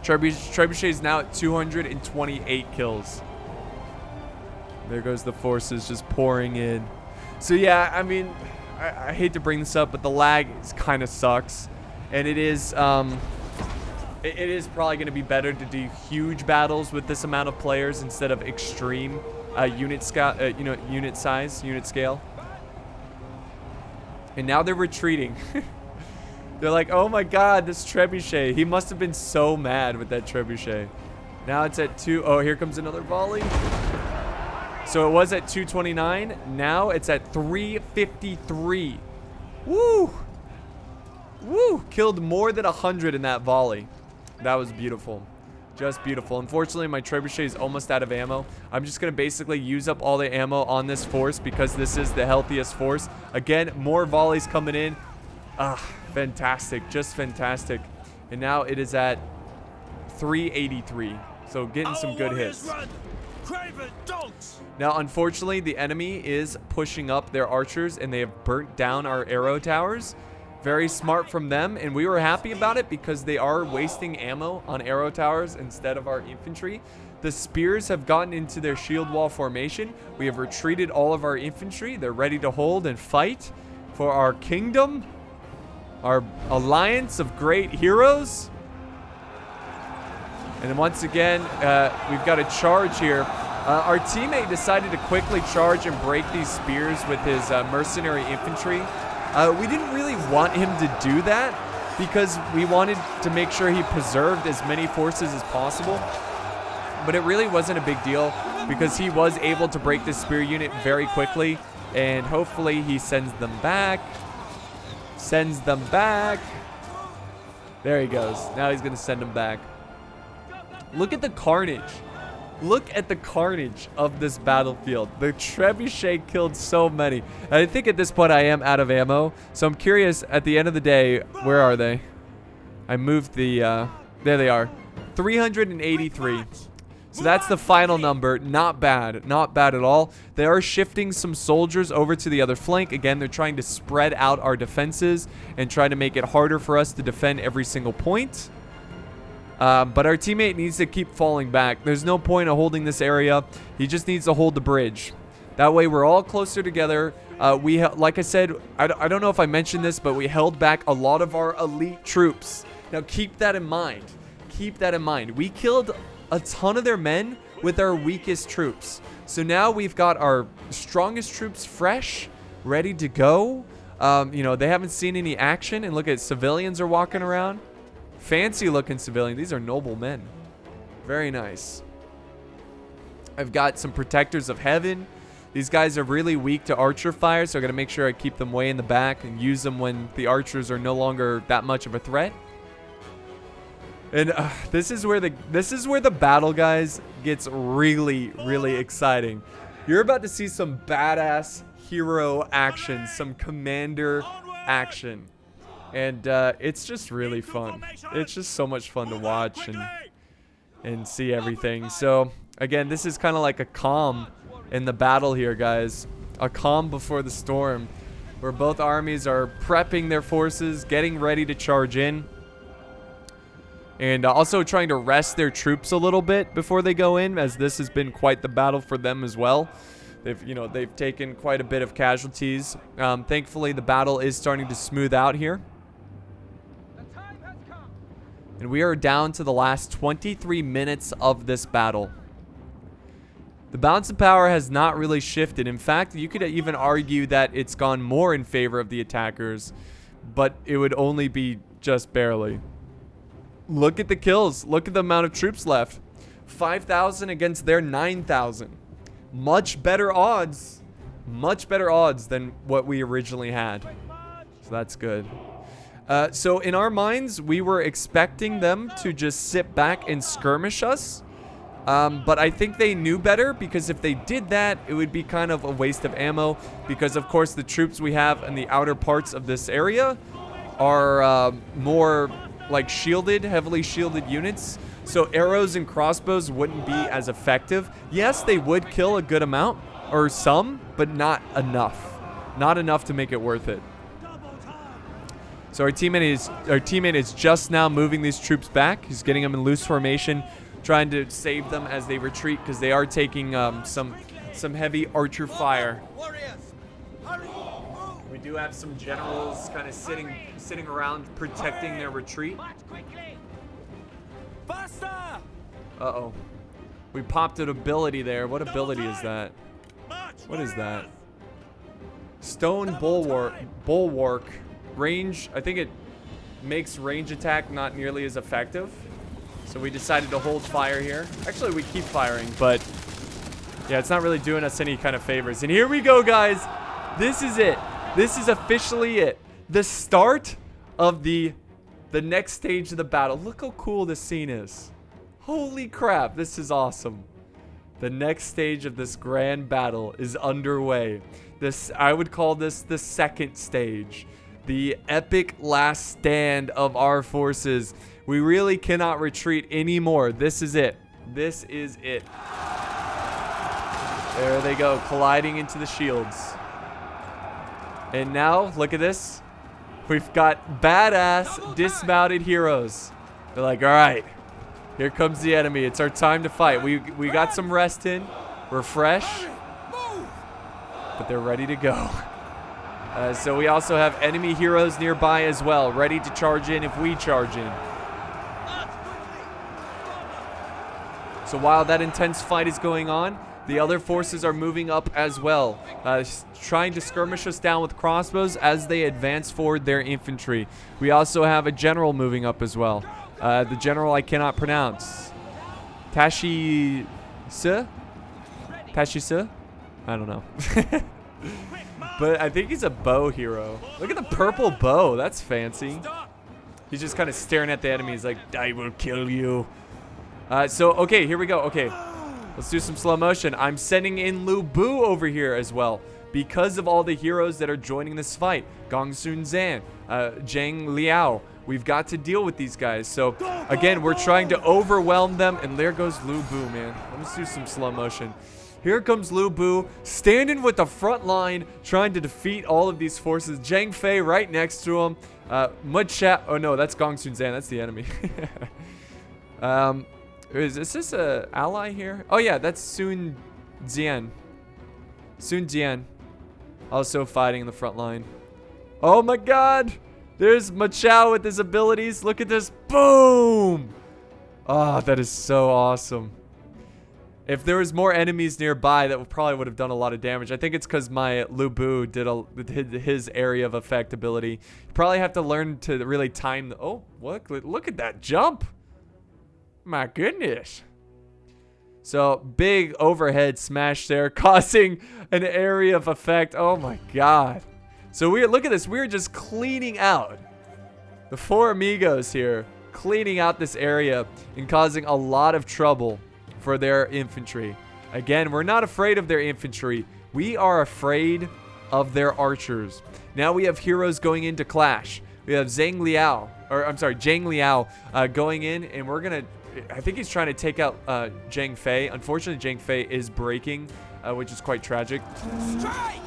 Trebuchet is now at 228 kills. There goes the forces just pouring in. So yeah, I mean, I hate to bring this up, but the lag kind of sucks. And it is probably going to be better to do huge battles with this amount of players instead of extreme unit scale. And now they're retreating. They're like, oh my god, this trebuchet. He must have been so mad with that trebuchet. Now it's at 2. Oh, here comes another volley. So it was at 229. Now it's at 353. Woo! Woo! Killed more than 100 in that volley. That was beautiful. Just beautiful. Unfortunately, my trebuchet is almost out of ammo. I'm just going to basically use up all the ammo on this force because this is the healthiest force. Again, more volleys coming in. Ah, fantastic. Just fantastic. And now it is at 383. So getting some good hits. Now, unfortunately, the enemy is pushing up their archers and they have burnt down our arrow towers. Very smart from them, and we were happy about it because they are wasting ammo on arrow towers instead of our infantry. The spears have gotten into their shield wall formation. We have retreated all of our infantry. They're ready to hold and fight for our kingdom, our alliance of great heroes. And then once again, we've got a charge here. Our teammate decided to quickly charge and break these spears with his mercenary infantry. We didn't really want him to do that because we wanted to make sure he preserved as many forces as possible. But it really wasn't a big deal because he was able to break this spear unit very quickly. And hopefully he sends them back. Sends them back. There he goes. Now he's going to send them back. Look at the carnage. Look at the carnage of this battlefield. The trebuchet killed so many. And I think at this point I am out of ammo. So I'm curious, at the end of the day, where are they? I moved the... there they are. 383. So that's the final number. Not bad. Not bad at all. They are shifting some soldiers over to the other flank. Again, they're trying to spread out our defenses and try to make it harder for us to defend every single point. But our teammate needs to keep falling back. There's no point of holding this area. He just needs to hold the bridge. That way we're all closer together. Like I said, I don't know if I mentioned this, but we held back a lot of our elite troops. Now keep that in mind. Keep that in mind. We killed a ton of their men with our weakest troops. So now we've got our strongest troops fresh. ready to go. You know, they haven't seen any action, and look at civilians are walking around. Fancy looking civilians. These are noble men. Very nice. I've got some protectors of heaven. These guys are really weak to archer fire, so I gotta make sure I keep them way in the back and use them when the archers are no longer that much of a threat. And this is where the battle, guys, gets really, really exciting. You're about to see some badass hero action, some commander action, and it's just really fun. It's just so much fun to watch and see everything. So again, this is kind of like a calm in the battle here, guys. A calm before the storm, where both armies are prepping their forces, getting ready to charge in. And also trying to rest their troops a little bit before they go in, as this has been quite the battle for them as well. They've taken quite a bit of casualties. Thankfully, the battle is starting to smooth out here. And we are down to the last 23 minutes of this battle. The balance of power has not really shifted. In fact, you could even argue that it's gone more in favor of the attackers, but it would only be just barely. Look at the kills. Look at the amount of troops left. 5,000 against their 9,000. Much better odds. Much better odds than what we originally had. So that's good. So in our minds, we were expecting them to just sit back and skirmish us. But I think they knew better, because if they did that, it would be kind of a waste of ammo. Because, of course, the troops we have in the outer parts of this area are more like shielded, heavily shielded units. So arrows and crossbows wouldn't be as effective. Yes, they would kill a good amount, or some, but not enough. Not enough to make it worth it. So our teammate is just now moving these troops back. He's getting them in loose formation, trying to save them as they retreat, because they are taking some heavy archer fire. We do have some generals kind of sitting around protecting their retreat. Uh-oh. We popped an ability there. What ability is that? What is that? Stone bulwark. Range. I think it makes range attack not nearly as effective. So we decided to hold fire here. Actually, we keep firing, but yeah, it's not really doing us any kind of favors. And here we go, guys. This is it. This is officially it. The start of the next stage of the battle. Look how cool this scene is. Holy crap, this is awesome. The next stage of this grand battle is underway. I would call this the second stage. The epic last stand of our forces. We really cannot retreat anymore. This is it. This is it. There they go, colliding into the shields. And now, look at this. We've got badass dismounted heroes. They're like, all right, here comes the enemy. It's our time to fight. We got some rest in. We're fresh, but they're ready to go. So we also have enemy heroes nearby as well, ready to charge in if we charge in. So while that intense fight is going on, the other forces are moving up as well, trying to skirmish us down with crossbows as they advance forward their infantry. We also have a general moving up as well. The general I cannot pronounce. Tashi-se? Tashi-se? I don't know. But I think he's a bow hero. Look at the purple bow. That's fancy. He's just kind of staring at the enemy. He's like, I will kill you. So, okay, here we go. Okay. Let's do some slow motion. I'm sending in Lu Bu over here as well, because of all the heroes that are joining this fight. Gong Sun Zan, Zhang Liao. We've got to deal with these guys. So, again, we're trying to overwhelm them. And there goes Lu Bu, man. Let's do some slow motion. Here comes Lu Bu, standing with the front line, trying to defeat all of these forces. Zhang Fei right next to him. Mud Chat. Oh, no, that's Gong Sun Zan. That's the enemy. Is this a ally here? Oh yeah, that's Sun Jian. Sun Jian, also fighting in the front line. Oh my God! There's Ma Chao with his abilities. Look at this! Boom! Oh, that is so awesome. If there was more enemies nearby, that probably would have done a lot of damage. I think it's because my Lu Bu did his area of effect ability. You probably have to learn to really time the... Oh, look at that jump. My goodness. So, big overhead smash there, causing an area of effect. Oh my god. So, look at this. We're just cleaning out. The 4 amigos here, cleaning out this area and causing a lot of trouble for their infantry. Again, we're not afraid of their infantry. We are afraid of their archers. Now we have heroes going into clash. We have Zhang Liao going in, and we're gonna... I think he's trying to take out Zhang Fei. Unfortunately, Zhang Fei is breaking, which is quite tragic. Strike!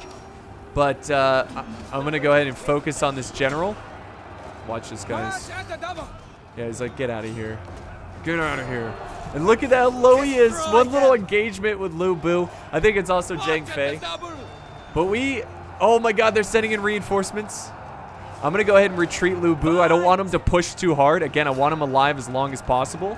But I'm gonna go ahead and focus on this general. Watch this, guys. Yeah, he's like, get out of here. Get out of here. And look at how low he is. One little engagement with Lu Bu. I think it's also Zhang Fei. But oh my god, they're sending in reinforcements. I'm going to go ahead and retreat Lu Bu. I don't want him to push too hard. Again, I want him alive as long as possible.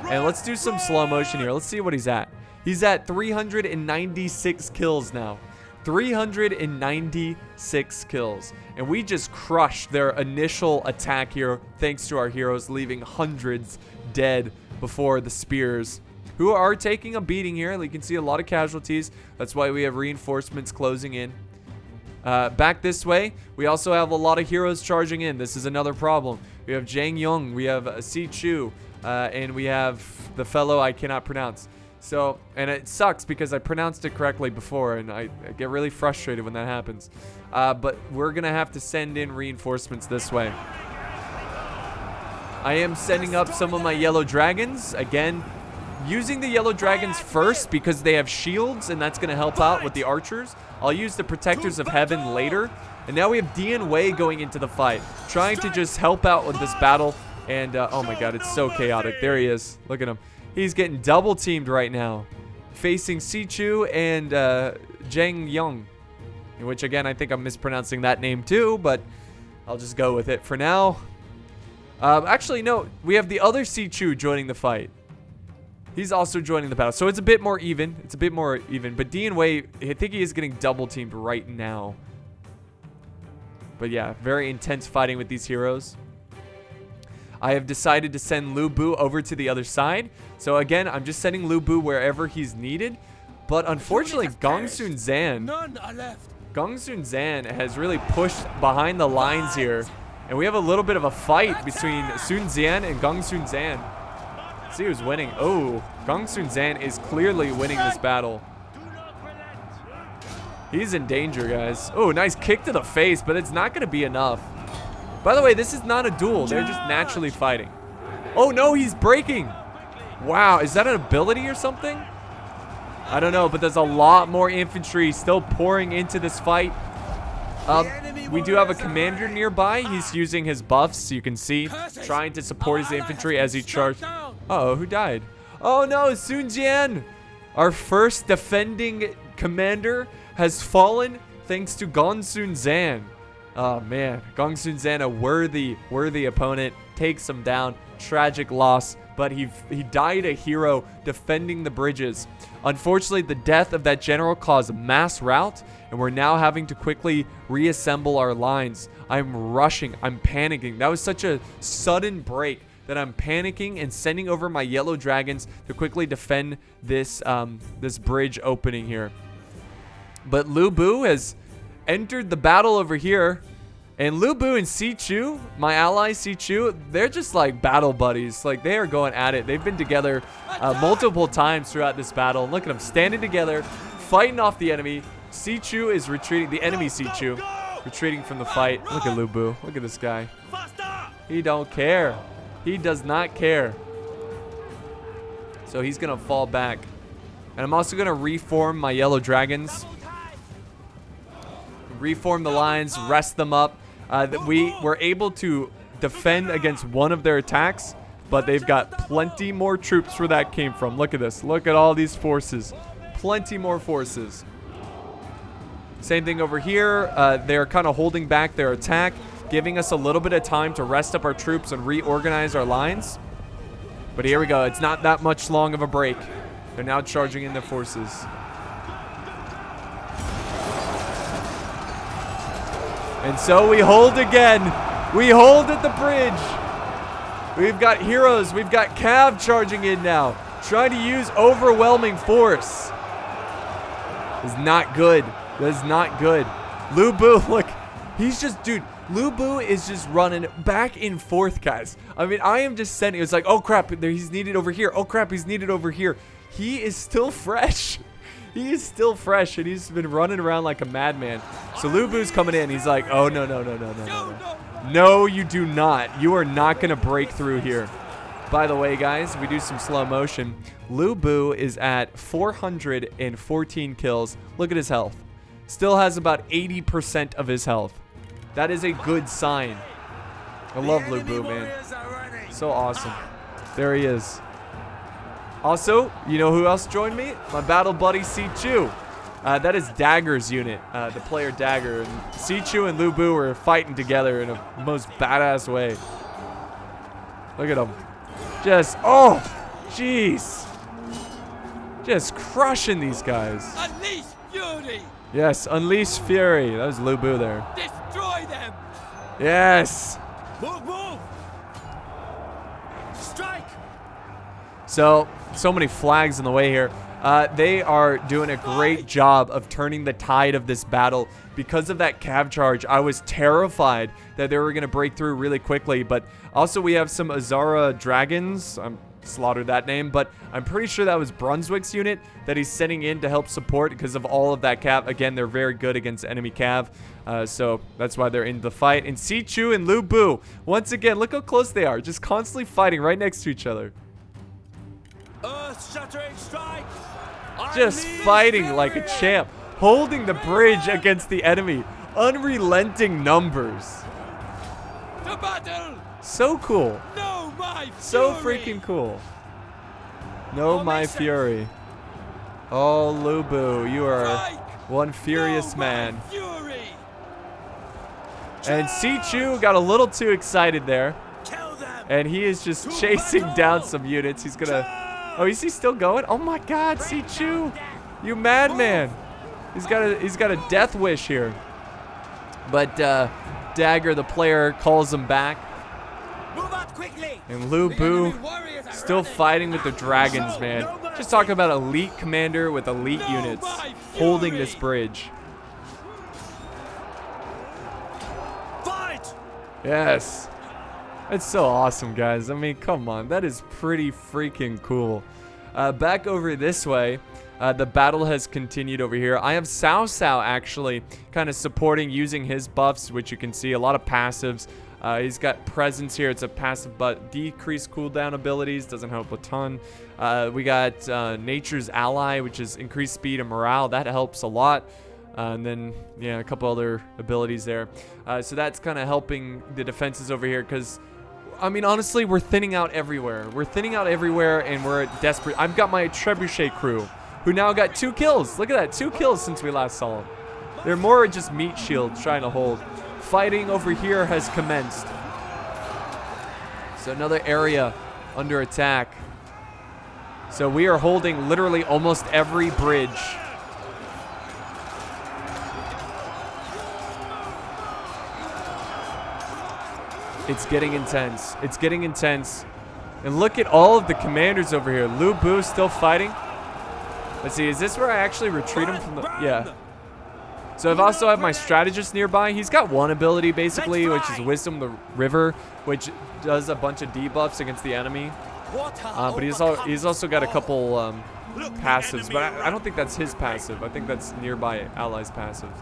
And let's do some slow motion here. Let's see what he's at. He's at 396 kills now. 396 kills. And we just crushed their initial attack here thanks to our heroes, leaving hundreds dead before the spears, who are taking a beating here. You can see a lot of casualties. That's why we have reinforcements closing in. Back this way, we also have a lot of heroes charging in. This is another problem. We have Zhang Yong, we have Si Chu, and we have the fellow I cannot pronounce. So, and it sucks because I pronounced it correctly before, and I get really frustrated when that happens. But we're going to have to send in reinforcements this way. I am sending up some of my yellow dragons. Again, using the yellow dragons first because they have shields, and that's going to help out with the archers. I'll use the protectors of heaven later. And now we have Dian Wei going into the fight, trying to just help out with this battle. And oh my god, it's so chaotic. There he is. Look at him. He's getting double teamed right now, facing Si Chu and Zhang Yong, which again, I think I'm mispronouncing that name too, but I'll just go with it for now. Actually, no, we have the other Si Chu joining the fight. He's also joining the battle. So it's a bit more even. But Dian Wei, I think he is getting double teamed right now. But yeah, very intense fighting with these heroes. I have decided to send Lu Bu over to the other side. So again, I'm just sending Lu Bu wherever he's needed. But unfortunately, Gong Sun Zan has really pushed behind the lines here. And we have a little bit of a fight between Sun Jian and Gong Sun Zan. Let's see who's winning. Oh, Gong Sun Zan is clearly winning this battle. He's in danger, guys. Oh, nice kick to the face, but it's not going to be enough. By the way, this is not a duel. They're just naturally fighting. Oh, no, he's breaking. Wow, is that an ability or something? I don't know, but there's a lot more infantry still pouring into this fight. We do have a commander nearby. He's using his buffs, you can see, trying to support his infantry as he charges. Uh-oh, who died? Oh no, Sun Jian! Our first defending commander has fallen thanks to Gong Sun Zan. Oh man, Gong Sun Zan, a worthy opponent, takes him down. Tragic loss, but he died a hero defending the bridges. Unfortunately, the death of that general caused mass rout, and we're now having to quickly reassemble our lines. I'm rushing, I'm panicking. That was such a sudden break that I'm panicking and sending over my yellow dragons to quickly defend this this bridge opening here. But Lu Bu has entered the battle over here. And Lu Bu and Si Chu, my ally Si Chu, they're just like battle buddies. Like they are going at it. They've been together multiple times throughout this battle. Look at them standing together, fighting off the enemy. Si Chu is retreating. The enemy Si Chu retreating from the fight. Look at Lu Bu. Look at this guy. He don't care. He does not care. So he's gonna fall back. And I'm also gonna reform my yellow dragons. Reform the lines, rest them up. We were able to defend against one of their attacks, but they've got plenty more troops where that came from. Look at this. Look at all these forces. Plenty more forces. Same thing over here. They're kind of holding back their attack, giving us a little bit of time to rest up our troops and reorganize our lines. But here we go. It's not that much long of a break. They're now charging in their forces. And so we hold again. We hold at the bridge. We've got heroes. We've got Cav charging in now. Trying to use overwhelming force. Is not good. That is not good. Lu Bu, look. He's just, dude, Lu Bu is just running back and forth, guys. I mean, I am just sending. It's like, oh, crap. He's needed over here. Oh, crap. He's needed over here. He is still fresh. He is still fresh, and he's been running around like a madman. So Lu Bu's coming in. He's like, oh, no, no, no, no, no, no, no. No, you do not. You are not going to break through here. By the way, guys, we do some slow motion. Lu Bu is at 414 kills. Look at his health. Still has about 80% of his health. That is a good sign. I love Lu Bu, man. So awesome. There he is. Also, you know who else joined me? My battle buddy, Sichu. That is Dagger's unit, the player Dagger. And Sichu and Lu Bu were fighting together in a most badass way. Look at them. Just, oh, jeez. Just crushing these guys. Unleash fury. Yes, unleash fury. That was Lu Bu there. Destroy them. Yes. Move, move. Strike. So many flags in the way here. They are doing a great job of turning the tide of this battle. Because of that cav charge, I was terrified that they were going to break through really quickly. But also we have some Azara dragons. I'm slaughtered that name, but I'm pretty sure that was Brunswick's unit that he's sending in to help support because of all of that cav. Again, they're very good against enemy cav. So that's why they're in the fight. And Sichu and Lu Bu, once again, look how close they are. Just constantly fighting right next to each other. Earth-shattering strike. Just fighting like a champ. Holding the bridge against the enemy. Unrelenting numbers. To battle. So cool. No, my So fury. freaking cool. No, my fury. Oh, Lu Bu, you are one furious man. Fury. And Sichu got a little too excited there. Kill them. And he is just chasing down some units. He's gonna... Oh, is he still going? Oh my god, Sichu. You madman. He's got a death wish here. But Dagger, the player, calls him back. Move out quickly. And Lu Bu still fighting with the dragons, man. Just talking about elite commander with elite units holding this bridge. Fight. Yes. That's so awesome, guys. I mean, come on. That is pretty freaking cool. Back over this way, the battle has continued over here. I have Cao Cao actually kind of supporting using his buffs, which you can see a lot of passives. He's got presence here. It's a passive but decreased cooldown abilities. Doesn't help a ton. We got Nature's Ally, which is increased speed and morale. That helps a lot. And then, yeah, a couple other abilities there. So that's kind of helping the defenses over here because, I mean, honestly, we're thinning out everywhere. We're thinning out everywhere, and we're desperate. I've got my Trebuchet crew, who now got 2 kills. Look at that, 2 kills since we last saw them. They're more just meat shields trying to hold. Fighting over here has commenced. So another area under attack. So we are holding literally almost every bridge. It's getting intense. It's getting intense. And look at all of the commanders over here. Lu Bu still fighting. Let's see, is this where I actually retreat him from the... Yeah. So I've also have my strategist nearby. He's got one ability basically, which is Wisdom the River, which does a bunch of debuffs against the enemy. But he's also got a couple passives, but I don't think that's his passive. I think that's nearby allies' passives.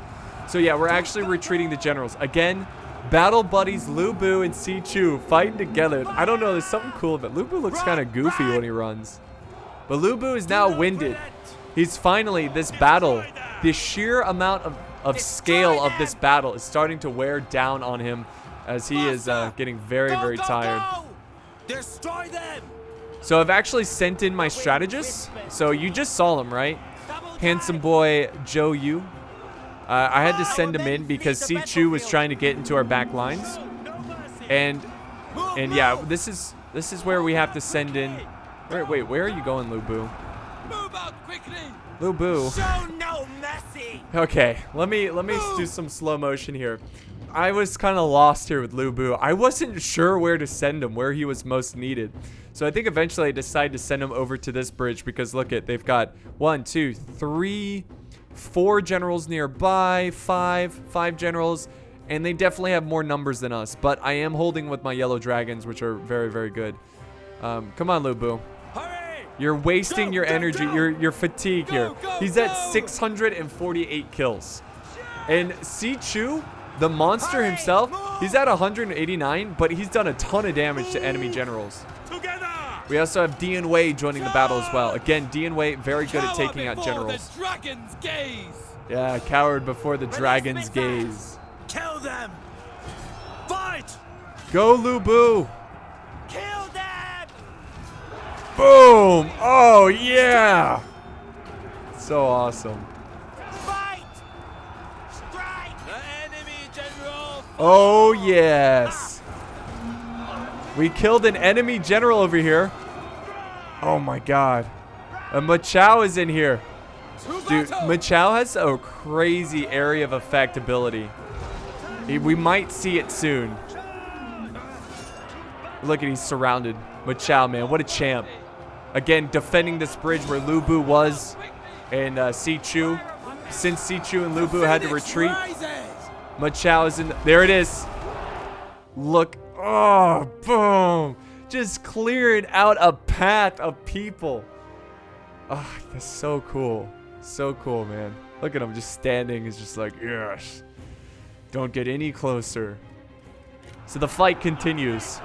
So yeah, we're actually retreating the generals. Again, battle buddies Lu Bu and Sichu fighting together. I don't know, there's something cool about it. Lu Bu looks kind of goofy when he runs. But Lu Bu is now winded. He's finally, this battle, the sheer amount of scale of this battle is starting to wear down on him as he is getting very, very tired. Destroy them. So I've actually sent in my strategists. So you just saw him, right? Handsome boy Zhou Yu. I had to send him in because Sichu was trying to get into our back lines. And yeah, this is where we have to send in. Wait, where are you going, Lu Bu? Move out quickly. Lu Bu. Show no mercy. Okay, let me do some slow motion here. I was kind of lost here with Lu Bu. I wasn't sure where to send him, where he was most needed. So I think eventually I decided to send him over to this bridge because look at, they've got 1, 2, 3, 4 generals nearby, 5 generals, and they definitely have more numbers than us. But I am holding with my yellow dragons, which are very, very good. Come on, Lu Bu. Hurry. You're wasting your energy, your fatigue here. Go, He's at go. 648 kills. And Si Chu, the monster Hurry, himself, move. he's at 189, but he's done a ton of damage to enemy generals. Together. We also have Dian Wei joining the battle as well. Again, Dian Wei, very good at Cower taking out before generals. The dragon's gaze. Yeah, coward before the dragon's Release me gaze. Kill them. Fight. Go, Lu Bu. Kill them. Boom. Oh, yeah. So awesome. Fight. Strike. The enemy general. Oh, yes. We killed an enemy general over here. Oh, my God. Machao is in here. Dude, Machao has a crazy area of effect ability. We might see it soon. Look at, he's surrounded. Machao, man, what a champ. Again, defending this bridge where Lu Bu was and Si Chu. Since Si Chu and Lu Bu had to retreat, Machao is in. There it is. Look. Oh, boom. Just clearing out a path of people. Oh, that's so cool. So cool, man. Look at him just standing. He's just like, yes. Don't get any closer. So the fight continues.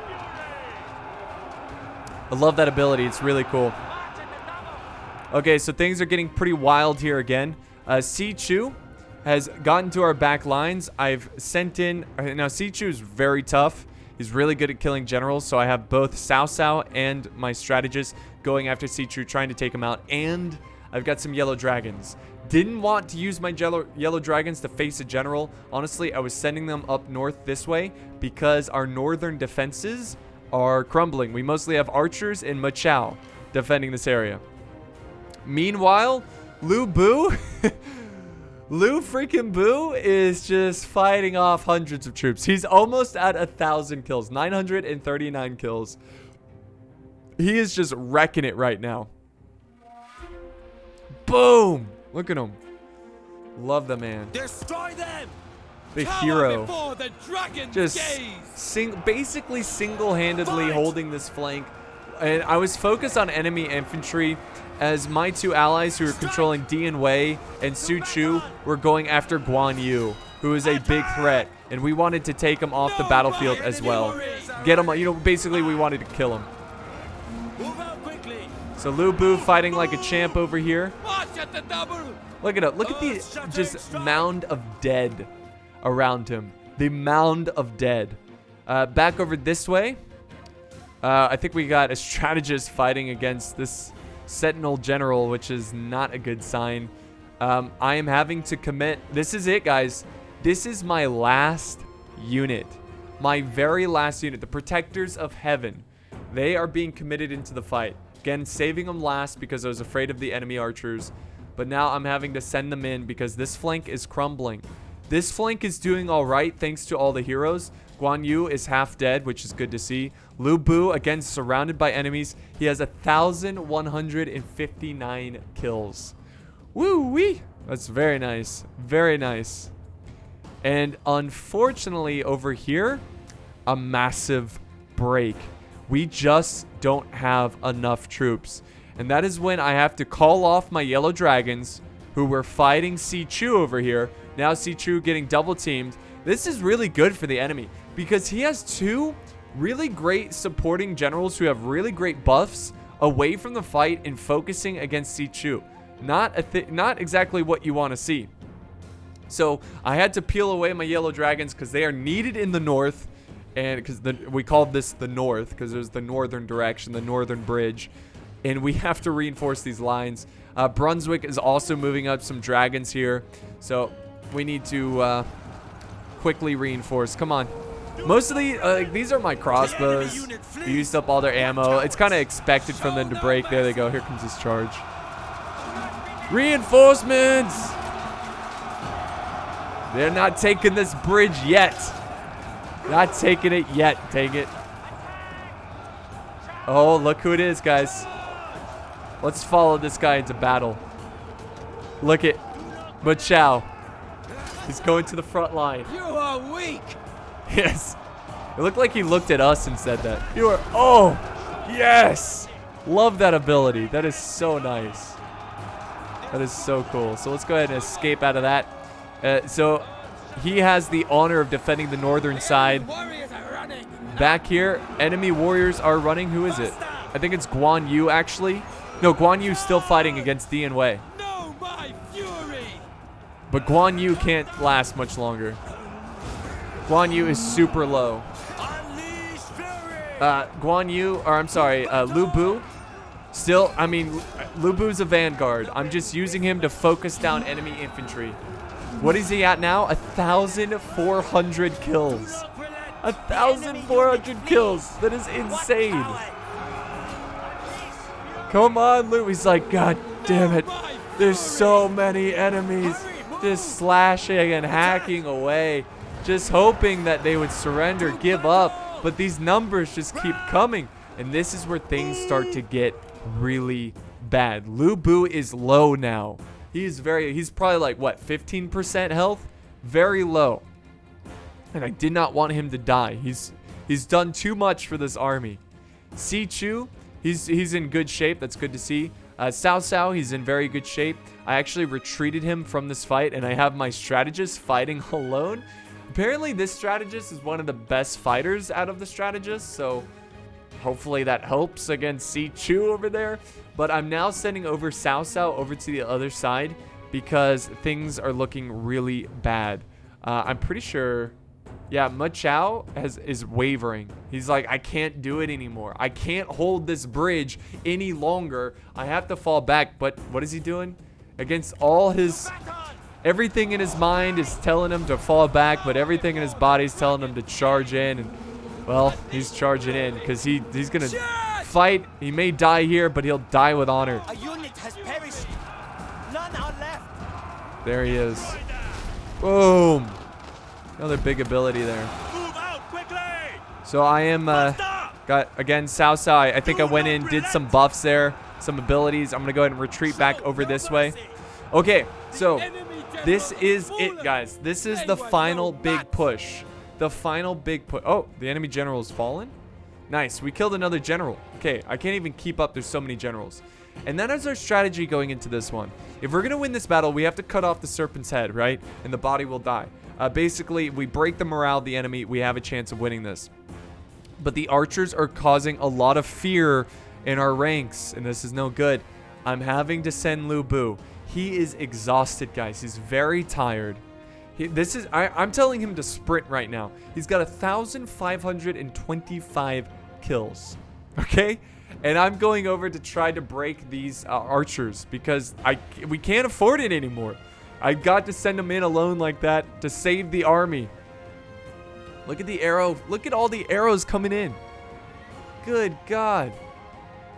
I love that ability. It's really cool. Okay, so things are getting pretty wild here again. Si Chu has gotten to our back lines. I've sent in... Now, Si Chu is very tough. He's really good at killing generals, so I have both Cao Cao and my strategist going after Si Chu, trying to take him out, and I've got some yellow dragons. Didn't want to use my yellow dragons to face a general. Honestly, I was sending them up north this way because our northern defenses are crumbling. We mostly have archers and Machao defending this area. Meanwhile, Lu Bu... Lu freaking Bu is just fighting off hundreds of troops. He's almost at 1,000 kills. 939 kills. He is just wrecking it right now. Boom! Look at him. Love the man. Destroy them. The Cower hero. before the dragon's Just gaze. basically single-handedly Fight. holding this flank. And I was focused on enemy infantry as my two allies who were controlling Dian Wei and Su Chu were going after Guan Yu, who is a big threat. And we wanted to take him off the battlefield as well. Get him, you know, basically we wanted to kill him. Move out quickly. So Lu Bu fighting like a champ over here. March at the double. Look at it. Look at the just mound of dead around him. The mound of dead. Back over this way. I think we got a strategist fighting against this Sentinel General, which is not a good sign. I am having to commit. This is it, guys. This is my last unit. My very last unit. The Protectors of Heaven. They are being committed into the fight. Again, saving them last because I was afraid of the enemy archers. But now I'm having to send them in because this flank is crumbling. This flank is doing all right thanks to all the heroes. Guan Yu is half dead, which is good to see. Lu Bu, again, surrounded by enemies. He has 1,159 kills. Woo-wee! That's very nice. Very nice. And unfortunately, over here, a massive break. We just don't have enough troops. And that is when I have to call off my yellow dragons, who were fighting Si Chu over here. Now Si Chu getting double teamed. This is really good for the enemy because he has two really great supporting generals who have really great buffs away from the fight and focusing against Si Chu. Not exactly what you want to see. So I had to peel away my yellow dragons because they are needed in the north. And because we called this the north because there's the northern direction, the northern bridge. And we have to reinforce these lines. Brunswick is also moving up some dragons here. So we need to quickly reinforce. Come on. Most of these are my crossbows. We used up all their ammo. It's kind of expected from them to break. There they go. Here comes this charge. Reinforcements! They're not taking this bridge yet. Not taking it yet, take it. Oh, look who it is, guys. Let's follow this guy into battle. Look at Machao. He's going to the front line. You are weak. Yes. It looked like he looked at us and said that. You are, oh, yes. Love that ability. That is so nice. That is so cool. So let's go ahead and escape out of that. So he has the honor of defending the northern side. Warriors are running. Back here, enemy warriors are running. Who is it? I think it's Guan Yu, actually. No, Guan Yu's still fighting against Dian Wei. Know my fury. But Guan Yu can't last much longer. Guan Yu is super low. Unleash fury. Guan Yu, or I'm sorry, Lu Bu. Still, I mean, Lu Bu's a vanguard. I'm just using him to focus down enemy infantry. What is he at now? 1,400 kills. 1,400 kills. That is insane. Come on, Lu. He's like, God damn it. There's so many enemies. Just slashing and hacking away. Just hoping that they would surrender, give up. But these numbers just keep coming. And this is where things start to get really bad. Lu Bu is low now. He's probably like, what, 15% health? Very low. And I did not want him to die. He's done too much for this army. Si Chu, he's in good shape. That's good to see. Cao Cao, he's in very good shape. I actually retreated him from this fight, and I have my strategist fighting alone. Apparently, this strategist is one of the best fighters out of the strategists, so hopefully that helps against Si Chu over there. But I'm now sending over Cao Cao over to the other side because things are looking really bad. I'm pretty sure, yeah, Machao is wavering. He's like, I can't do it anymore. I can't hold this bridge any longer. I have to fall back. But what is he doing? Against all his... Everything in his mind is telling him to fall back, but everything in his body is telling him to charge in. And, well, he's charging in because he's going to fight. He may die here, but he'll die with honor. A unit has perished. None are left. There he is. Boom. Another big ability there. Move out quickly. So I am, got, again, Cao Cao. I think I went in, did some buffs there, some abilities. I'm going to go ahead and retreat back over this way. Okay, so this is it, guys. This is the final big push. The final big push. Oh, the enemy general has fallen. Nice. We killed another general. Okay, I can't even keep up. There's so many generals. And that is our strategy going into this one. If we're going to win this battle, we have to cut off the serpent's head, right? And the body will die. Basically, we break the morale of the enemy. We have a chance of winning this. But the archers are causing a lot of fear in our ranks, and this is no good. I'm having to send Lu Bu. He is exhausted, guys. He's very tired. I'm telling him to sprint right now. He's got 1,525 kills. Okay? And I'm going over to try to break these archers because we can't afford it anymore. I've got to send him in alone like that to save the army. Look at the arrow. Look at all the arrows coming in. Good God.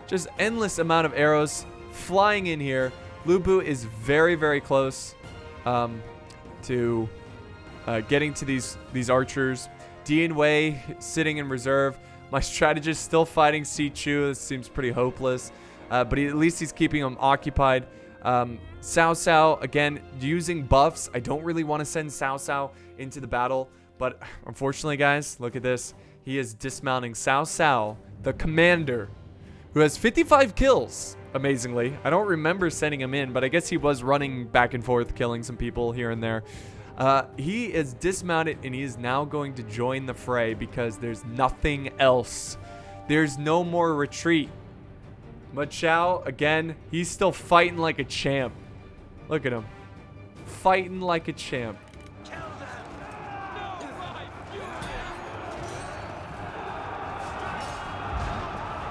Just endless amount of arrows flying in here. Lu Bu is very, very close to getting to these archers. Dian Wei sitting in reserve. My strategist still fighting Si Chu. This seems pretty hopeless. But at least he's keeping him occupied. Cao Cao, again, using buffs. I don't really want to send Cao Cao into the battle. But unfortunately, guys, look at this. He is dismounting Cao Cao, the commander, who has 55 kills, amazingly. I don't remember sending him in, but I guess he was running back and forth, killing some people here and there. He is dismounted, and he is now going to join the fray because there's nothing else. There's no more retreat. Machao, again, he's still fighting like a champ. Look at him. Fighting like a champ.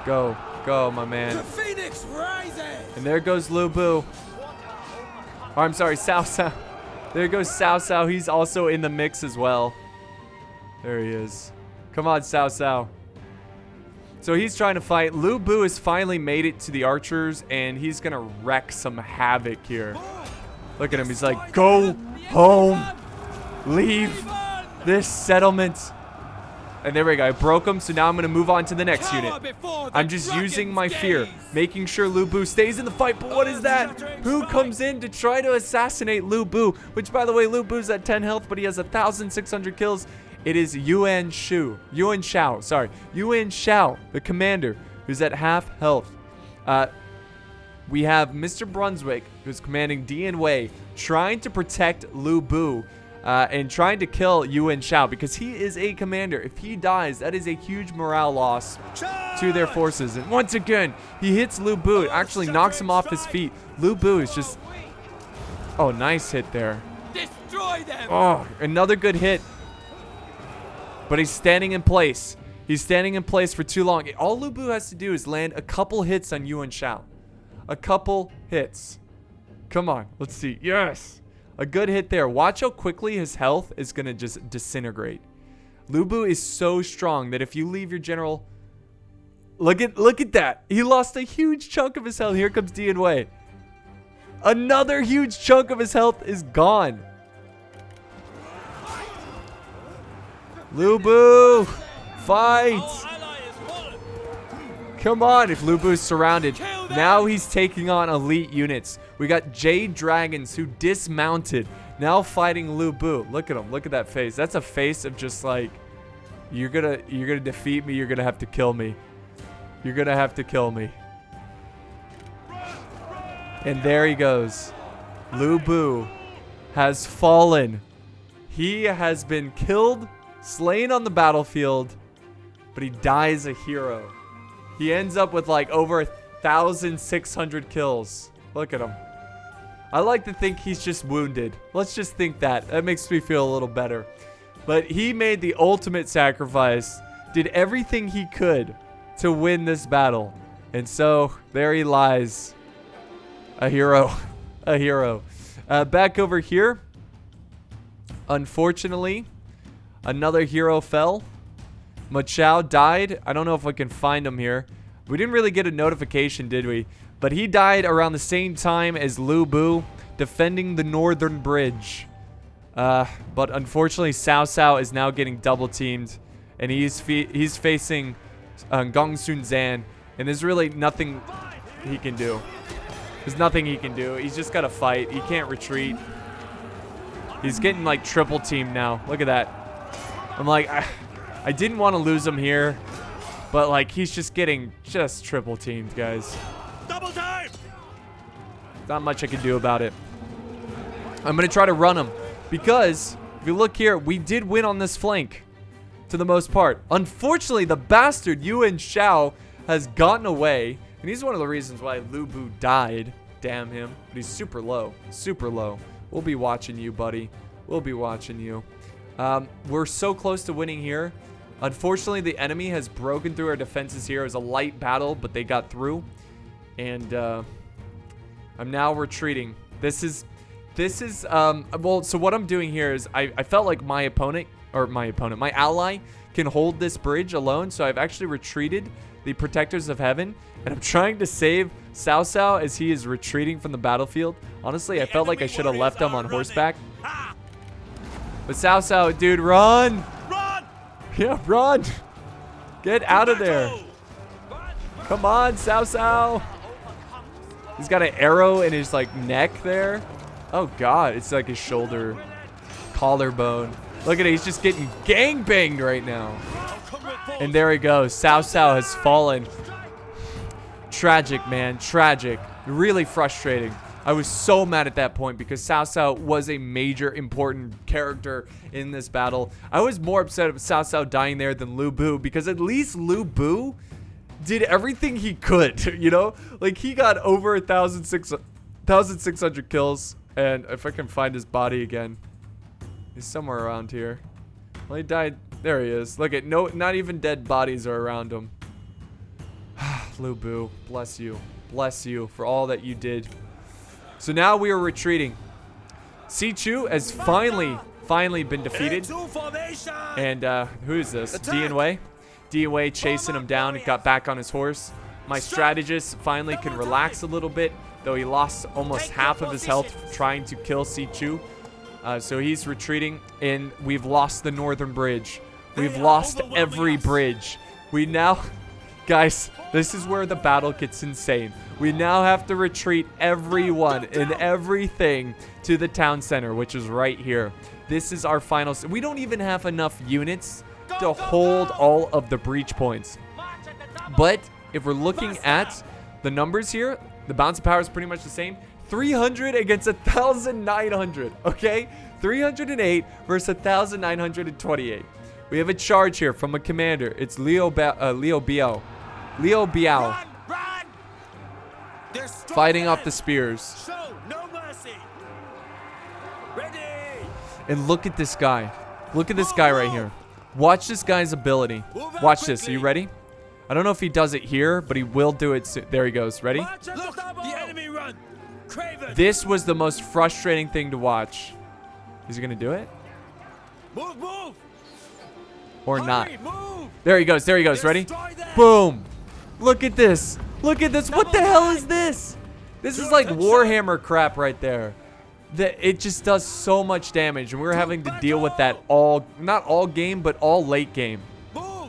Go, go, my man. The phoenix rises. And there goes Lu Bu. Oh, I'm sorry, Cao Cao. There goes Cao Cao. He's also in the mix as well. There he is. Come on, Cao Cao. So he's trying to fight. Lu Bu has finally made it to the archers, and he's going to wreck some havoc here. Look at him. He's like, go home. Leave this settlement. And there we go. I broke him, so now I'm going to move on to the next unit. I'm just using my fear, making sure Lu Bu stays in the fight. But what is that? Who comes in to try to assassinate Lu Bu? Which, by the way, Lu Bu's at 10 health, but he has 1,600 kills. It is Yuan Shao, sorry. Yuan Shao, the commander, who's at half health. We have Mr. Brunswick, who's commanding Dian Wei, trying to protect Lu Bu. And trying to kill Yuan Shao because he is a commander. If he dies, that is a huge morale loss to their forces. And once again, he hits Lu Bu. It actually knocks him off his feet. Lu Bu is just... Oh, nice hit there. Destroy them. Oh, another good hit. But he's standing in place. He's standing in place for too long. All Lu Bu has to do is land a couple hits on Yuan Shao. A couple hits. Come on, let's see. Yes. A good hit there. Watch how quickly his health is going to just disintegrate. Lu Bu is so strong that if you leave your general... Look at that. He lost a huge chunk of his health. Here comes Dian Wei. Another huge chunk of his health is gone. Lu Bu, fight. Come on, if Lu Bu is surrounded. Now he's taking on elite units. We got Jade Dragons who dismounted. Now fighting Lu Bu. Look at him. Look at that face. That's a face of just like, you're gonna defeat me. You're gonna have to kill me. You're gonna have to kill me. And there he goes. Lu Bu has fallen. He has been killed, slain on the battlefield, but he dies a hero. He ends up with like over 1,600 kills. Look at him. I like to think he's just wounded. Let's just think that. That makes me feel a little better. But he made the ultimate sacrifice, did everything he could to win this battle. And so there he lies. A hero. A hero. Back over here. Unfortunately, another hero fell. Ma Chao died. I don't know if I can find him here. We didn't really get a notification, did we? But he died around the same time as Lu Bu, defending the northern bridge. But unfortunately, Cao Cao is now getting double teamed, and he's facing Gong Sun Zan, and there's really nothing he can do. There's nothing he can do. He's just got to fight. He can't retreat. He's getting like triple teamed now. Look at that. I'm like, I didn't want to lose him here, but like he's just getting triple teamed, guys. Double time. Not much I can do about it. I'm going to try to run him because if you look here, we did win on this flank to the most part. Unfortunately, the bastard Yuan Shao has gotten away, and he's one of the reasons why Lu Bu died. Damn him. But he's super low. Super low. We'll be watching you, buddy. We'll be watching you. We're so close to winning here. Unfortunately, the enemy has broken through our defenses here. It was a light battle, but they got through. And I'm now retreating. Well, so what I'm doing here is I felt like my ally can hold this bridge alone. So I've actually retreated the Protectors of Heaven, and I'm trying to save Cao Cao as he is retreating from the battlefield. Honestly, I felt like I should have left him on horseback. But Cao Cao, dude, run! Run! Yeah, run! Get out of there! Come on, Cao Cao! He's got an arrow in his like neck there. Oh god, it's like his shoulder, collarbone. Look at it, he's just getting gangbanged right now. And there he goes. Cao Cao has fallen. Tragic, man. Tragic. Really frustrating. I was so mad at that point because Cao Cao was a major important character in this battle. I was more upset with Cao Cao dying there than Lu Bu because at least Lu Bu did everything he could, you know? Like, he got over 1,600 kills. And if I can find his body again, he's somewhere around here. Well, he died. There he is. Look at not even dead bodies are around him. Lu Bu, bless you. Bless you for all that you did. So now we are retreating. Si Chu has finally been defeated. And who is this? Dian Wei. DOA chasing him down. He got back on his horse. My strategist finally can relax a little bit, though he lost almost half of his health trying to kill Sichu. So he's retreating, and we've lost the northern bridge. We've lost every bridge. We now, guys, this is where the battle gets insane. We now have to retreat everyone and everything to the town center, which is right here. This is our final. We don't even have enough units to hold all of the breach points. But if we're looking at the numbers here, the balance of power is pretty much the same. 300 against 1,900, okay? 308 versus 1,928. We have a charge here from a commander. It's Leo Biao. Run! Fighting off the spears. Show no mercy. Ready. And look at this guy. Look at this guy right here. Watch this guy's ability. Watch this. Are you ready? I don't know if he does it here, but he will do it soon. There he goes. Ready? Look, the enemy run. Craven. This was the most frustrating thing to watch. Is he going to do it? Move. Or not? Hurry, move. There he goes. There he goes. Ready? Destroy them. Boom. Look at this. Look at this. What the hell is this? This is like Warhammer crap right there. It just does so much damage, and we're having to deal with that not all game, but all late game. Move.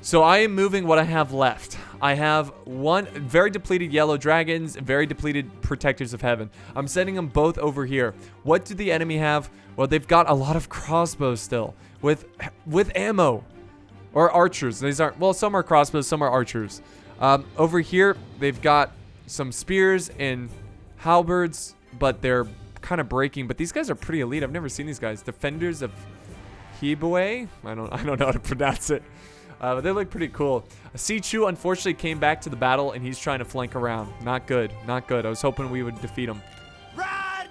So I am moving what I have left. I have one very depleted yellow dragons, very depleted protectors of heaven. I'm sending them both over here. What do the enemy have? Well, they've got a lot of crossbows still with ammo, or archers. These aren't, well, some are crossbows, some are archers. Over here, they've got some spears and halberds, but they're kind of breaking. But these guys are pretty elite. I've never seen these guys. Defenders of Hibue. I don't know how to pronounce it. But they look pretty cool. Sichu unfortunately came back to the battle, and he's trying to flank around. Not good. Not good. I was hoping we would defeat him. Run.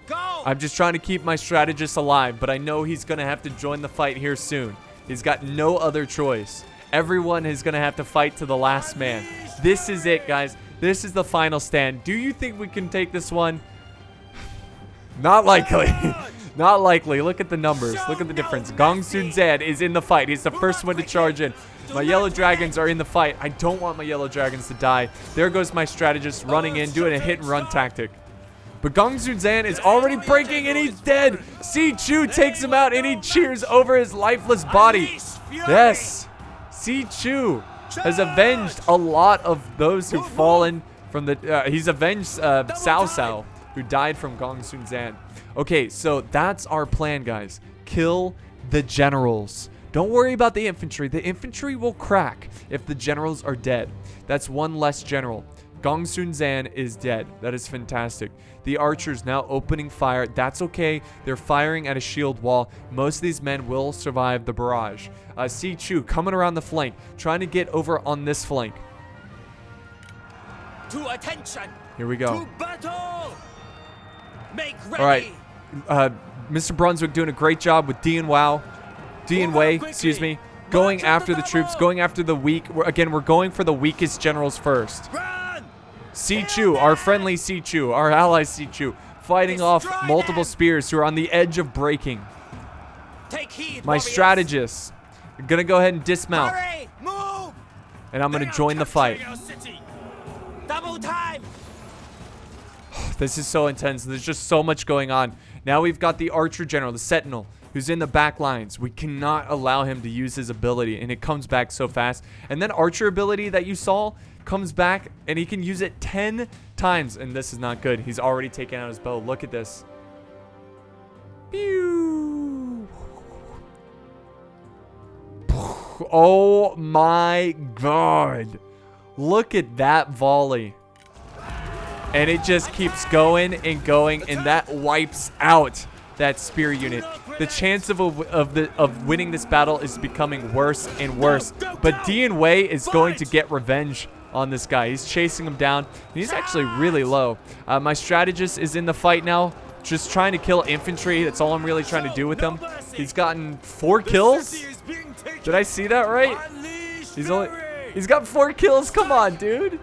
Go. I'm just trying to keep my strategist alive, but I know he's going to have to join the fight here soon. He's got no other choice. Everyone is going to have to fight to the last man. This is it, guys. This is the final stand. Do you think we can take this one? Not likely. Not likely. Look at the numbers. Look at the difference. Gong Sun Zan is in the fight. He's the first one to charge in. My yellow dragons are in the fight. I don't want my yellow dragons to die. There goes my strategist running in, doing a hit and run tactic. But Gong Sun Zan is already breaking, and he's dead. Sichu takes him out, and he cheers over his lifeless body. Yes. Sichu has avenged a lot of those who've fallen from the... he's avenged Cao Cao, who died from Gong Sun Zan. Okay, so that's our plan, guys. Kill the generals. Don't worry about the infantry. The infantry will crack if the generals are dead. That's one less general. Gong Sun Zan is dead. That is fantastic. The archers now opening fire. That's okay. They're firing at a shield wall. Most of these men will survive the barrage. Sichu coming around the flank, trying to get over on this flank. To attention. Here we go. To battle. Make ready. All right. Mr. Brunswick doing a great job with Wei, going after the troops, going after the weak. Again, we're going for the weakest generals first. Run. Sichu, our friendly Sichu, our ally Sichu, fighting off multiple spears who are on the edge of breaking. Take heed, My warriors. strategist, I'm gonna go ahead and dismount, Hurry. Move. and I'm gonna They are join the fight. capturing our city. Double time. This is so intense. There's just so much going on. Now we've got the archer general, the sentinel, who's in the back lines. We cannot allow him to use his ability, and it comes back so fast. And then archer ability that you saw comes back, and he can use it 10 times. And this is not good. He's already taken out his bow. Look at this. Pew. Oh my god. Look at that volley. And it just keeps going and going, and that wipes out that spear unit. The chance of winning this battle is becoming worse and worse. But Wei is going to get revenge on this guy. He's chasing him down, and he's actually really low. My strategist is in the fight now, just trying to kill infantry. That's all I'm really trying to do with him. He's gotten 4 kills. Did I see that right? He's got 4 kills. Come on, dude.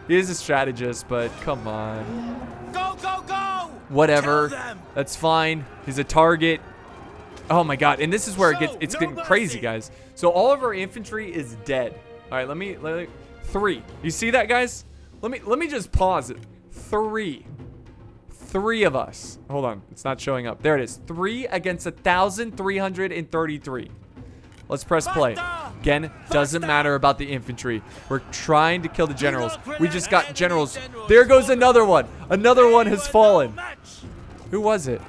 He is a strategist, but come on. Go, go, go. Whatever. Kill them. That's fine. He's a target. Oh my god, and this is where it's No getting mercy. crazy, guys. So all of our infantry is dead. All right, let me 3. You see that, guys? Let me just pause it. 3 of us. Hold on, it's not showing up. There it is. 3 against 1,333. Let's press play. Again, doesn't matter about the infantry. We're trying to kill the generals. We just got generals. There goes another one. Another one has fallen. Who was it?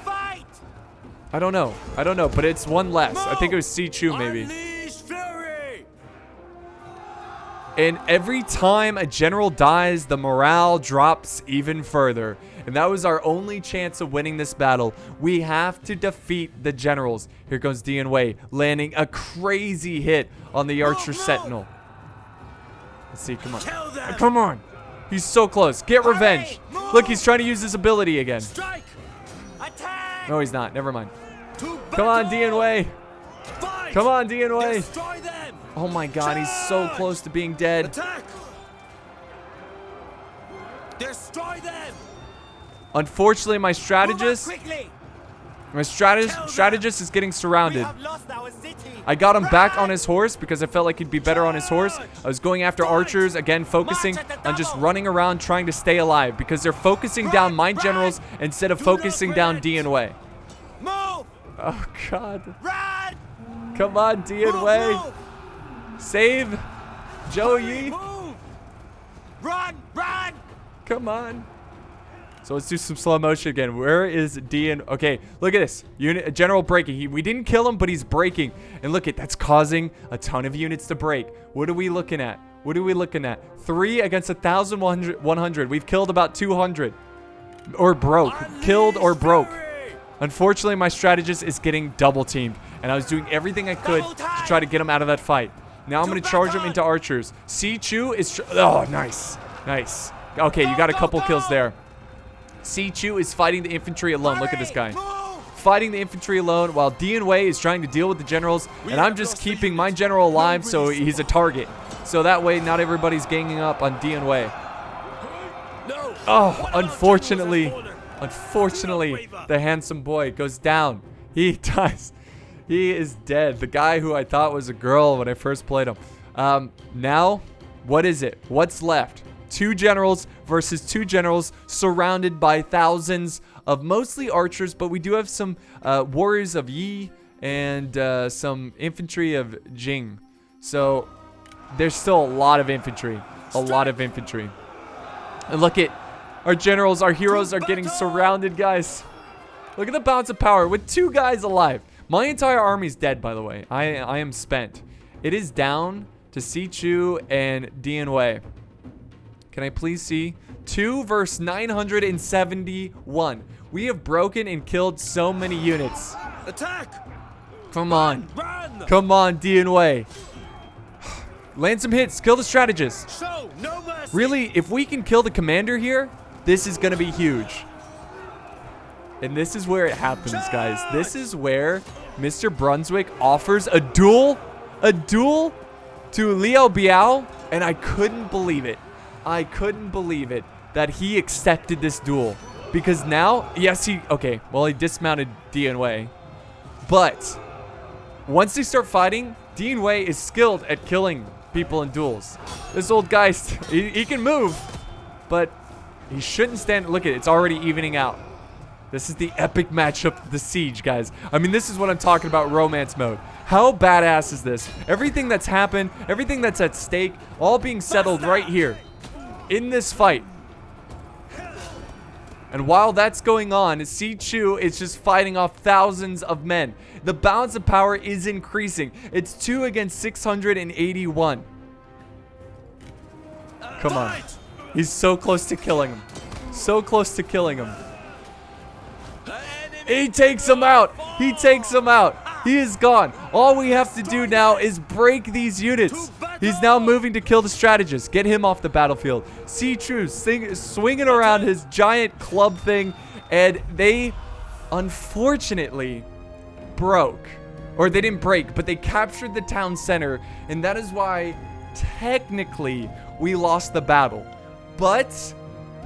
Fight! I don't know, but it's one less. I think it was Sichu maybe. Unleash fury! And every time a general dies, the morale drops even further. And that was our only chance of winning this battle. We have to defeat the generals. Here goes Dian Wei, landing a crazy hit on the Archer Sentinel. Let's see, come on. Kill them! Come on. He's so close. Get revenge. Move! Look, he's trying to use his ability again. Strike! Attack! No, he's not. Never mind. To Come on, battle! Dian Wei. Fight! Come on, Dian Wei. Destroy them! Oh my god, he's so close to being dead. Attack! Destroy them! Unfortunately, my Move out strategist quickly! is getting We surrounded. have lost our city! I got him back on his horse because I felt like he'd be better on his horse. I was going after archers, again, focusing on just running around trying to stay alive because they're focusing down my generals instead of focusing down Dian Wei. Move! Oh god. Run! Come on, Dian Move, Wei. move! Save Zhou Yi. Move! Run! Run! Come on. So let's do some slow motion again. Where is Dian? Okay, look at this. General breaking. We didn't kill him, but he's breaking. And look that's causing a ton of units to break. What are we looking at? 3 against 1,100. We've killed about 200. Or broke. Killed or broke. Unfortunately, my strategist is getting double teamed. And I was doing everything I could to try to get him out of that fight. Now I'm going to charge him into archers. Sichu is... Oh, nice. Nice. Okay, you got a couple kills there. Sichu is fighting the infantry alone. Look at this guy. Fighting the infantry alone while Dian Wei is trying to deal with the generals. And I'm just keeping my general alive so he's a target. So that way, not everybody's ganging up on Dian Wei. Oh, unfortunately, the handsome boy goes down. He dies. He is dead. The guy who I thought was a girl when I first played him. Now, what is it? What's left? 2 generals versus 2 generals surrounded by thousands of mostly archers, but we do have some warriors of Yi and some infantry of Jing. So there's still a lot of infantry. And look at our generals, our heroes are getting surrounded, guys. Look at the balance of power with 2 guys alive. My entire army's dead, by the way. I am spent. It is down to Sichu and Dian Wei. Can I please see? 2 versus 971. We have broken and killed so many units. Attack! Come on. Run! Come on, Dian Wei. Land some hits. Kill the strategist. Show no mercy! Really, if we can kill the commander here, this is going to be huge. And this is where it happens, guys. This is where Mr. Brunswick offers a duel to Liu Biao, and I couldn't believe it. That he accepted this duel. Because now, yes, he dismounted Dian Wei. But once they start fighting, Dian Wei is skilled at killing people in duels. This old guy, he can move, but he shouldn't stand. Look at it, it's already evening out. This is the epic matchup of the siege, guys. I mean, this is what I'm talking about, romance mode. How badass is this? Everything that's happened, everything that's at stake, all being settled right here in this fight. And while that's going on, Sichu is just fighting off thousands of men. The balance of power is increasing. It's 2 against 681. Come on. He's so close to killing him. So close to killing him. He takes him out. He takes him out. He is gone. All we have to do now is break these units. He's now moving to kill the strategist. Get him off the battlefield. Sichu swinging around his giant club thing. And they, unfortunately, broke. Or they didn't break, but they captured the town center. And that is why, technically, we lost the battle. But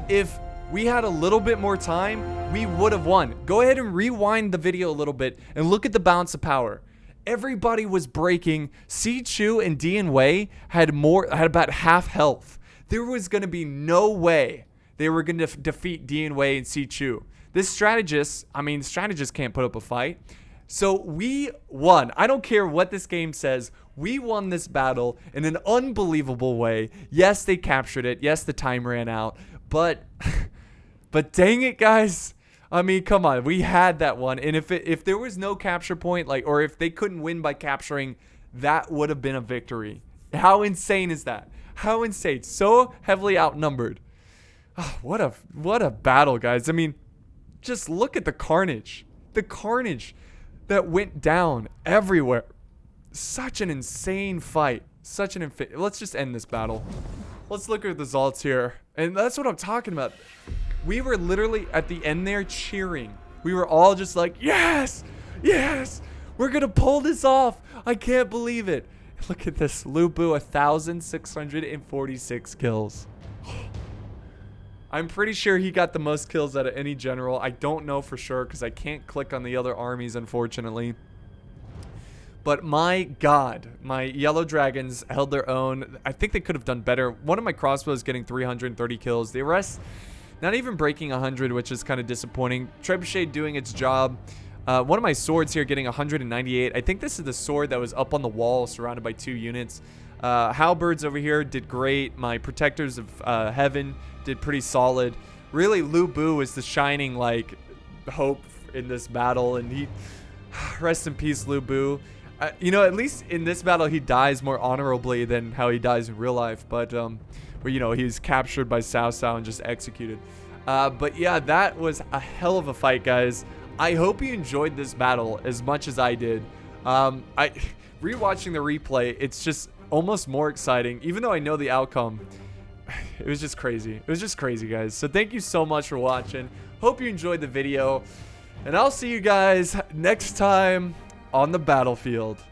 if we had a little bit more time, we would have won. Go ahead and rewind the video a little bit and look at the balance of power. Everybody was breaking. Si Chu and Dian Wei had about half health. There was going to be no way they were going to defeat Dian Wei and Si Chu. This strategist can't put up a fight. So we won. I don't care what this game says. We won this battle in an unbelievable way. Yes, they captured it. Yes, the time ran out. But dang it, guys. I mean, come on. We had that one. And if there was no capture point, or if they couldn't win by capturing, that would have been a victory. How insane is that? How insane. So heavily outnumbered. Oh, what a battle, guys. I mean, just look at the carnage. The carnage that went down everywhere. Such an insane fight. Let's just end this battle. Let's look at the results here. And that's what I'm talking about. We were literally at the end there cheering. We were all just like, yes, yes, we're going to pull this off. I can't believe it. Look at this. Lu Bu, 1,646 kills. I'm pretty sure he got the most kills out of any general. I don't know for sure because I can't click on the other armies, unfortunately. But my God, my Yellow Dragons held their own. I think they could have done better. One of my crossbows getting 330 kills. The rest, not even breaking 100, which is kind of disappointing. Trebuchet doing its job. One of my swords here getting 198. I think this is the sword that was up on the wall surrounded by 2 units. Halberds over here did great. My Protectors of Heaven did pretty solid. Really, Lu Bu is the shining hope in this battle, and he rest in peace, Lu Bu. At least in this battle he dies more honorably than how he dies in real life, but he's captured by Cao Cao and just executed. But yeah, that was a hell of a fight, guys. I hope you enjoyed this battle as much as I did. Rewatching the replay, it's just almost more exciting, even though I know the outcome. It was just crazy. It was just crazy, guys. So thank you so much for watching. Hope you enjoyed the video, and I'll see you guys next time on the battlefield.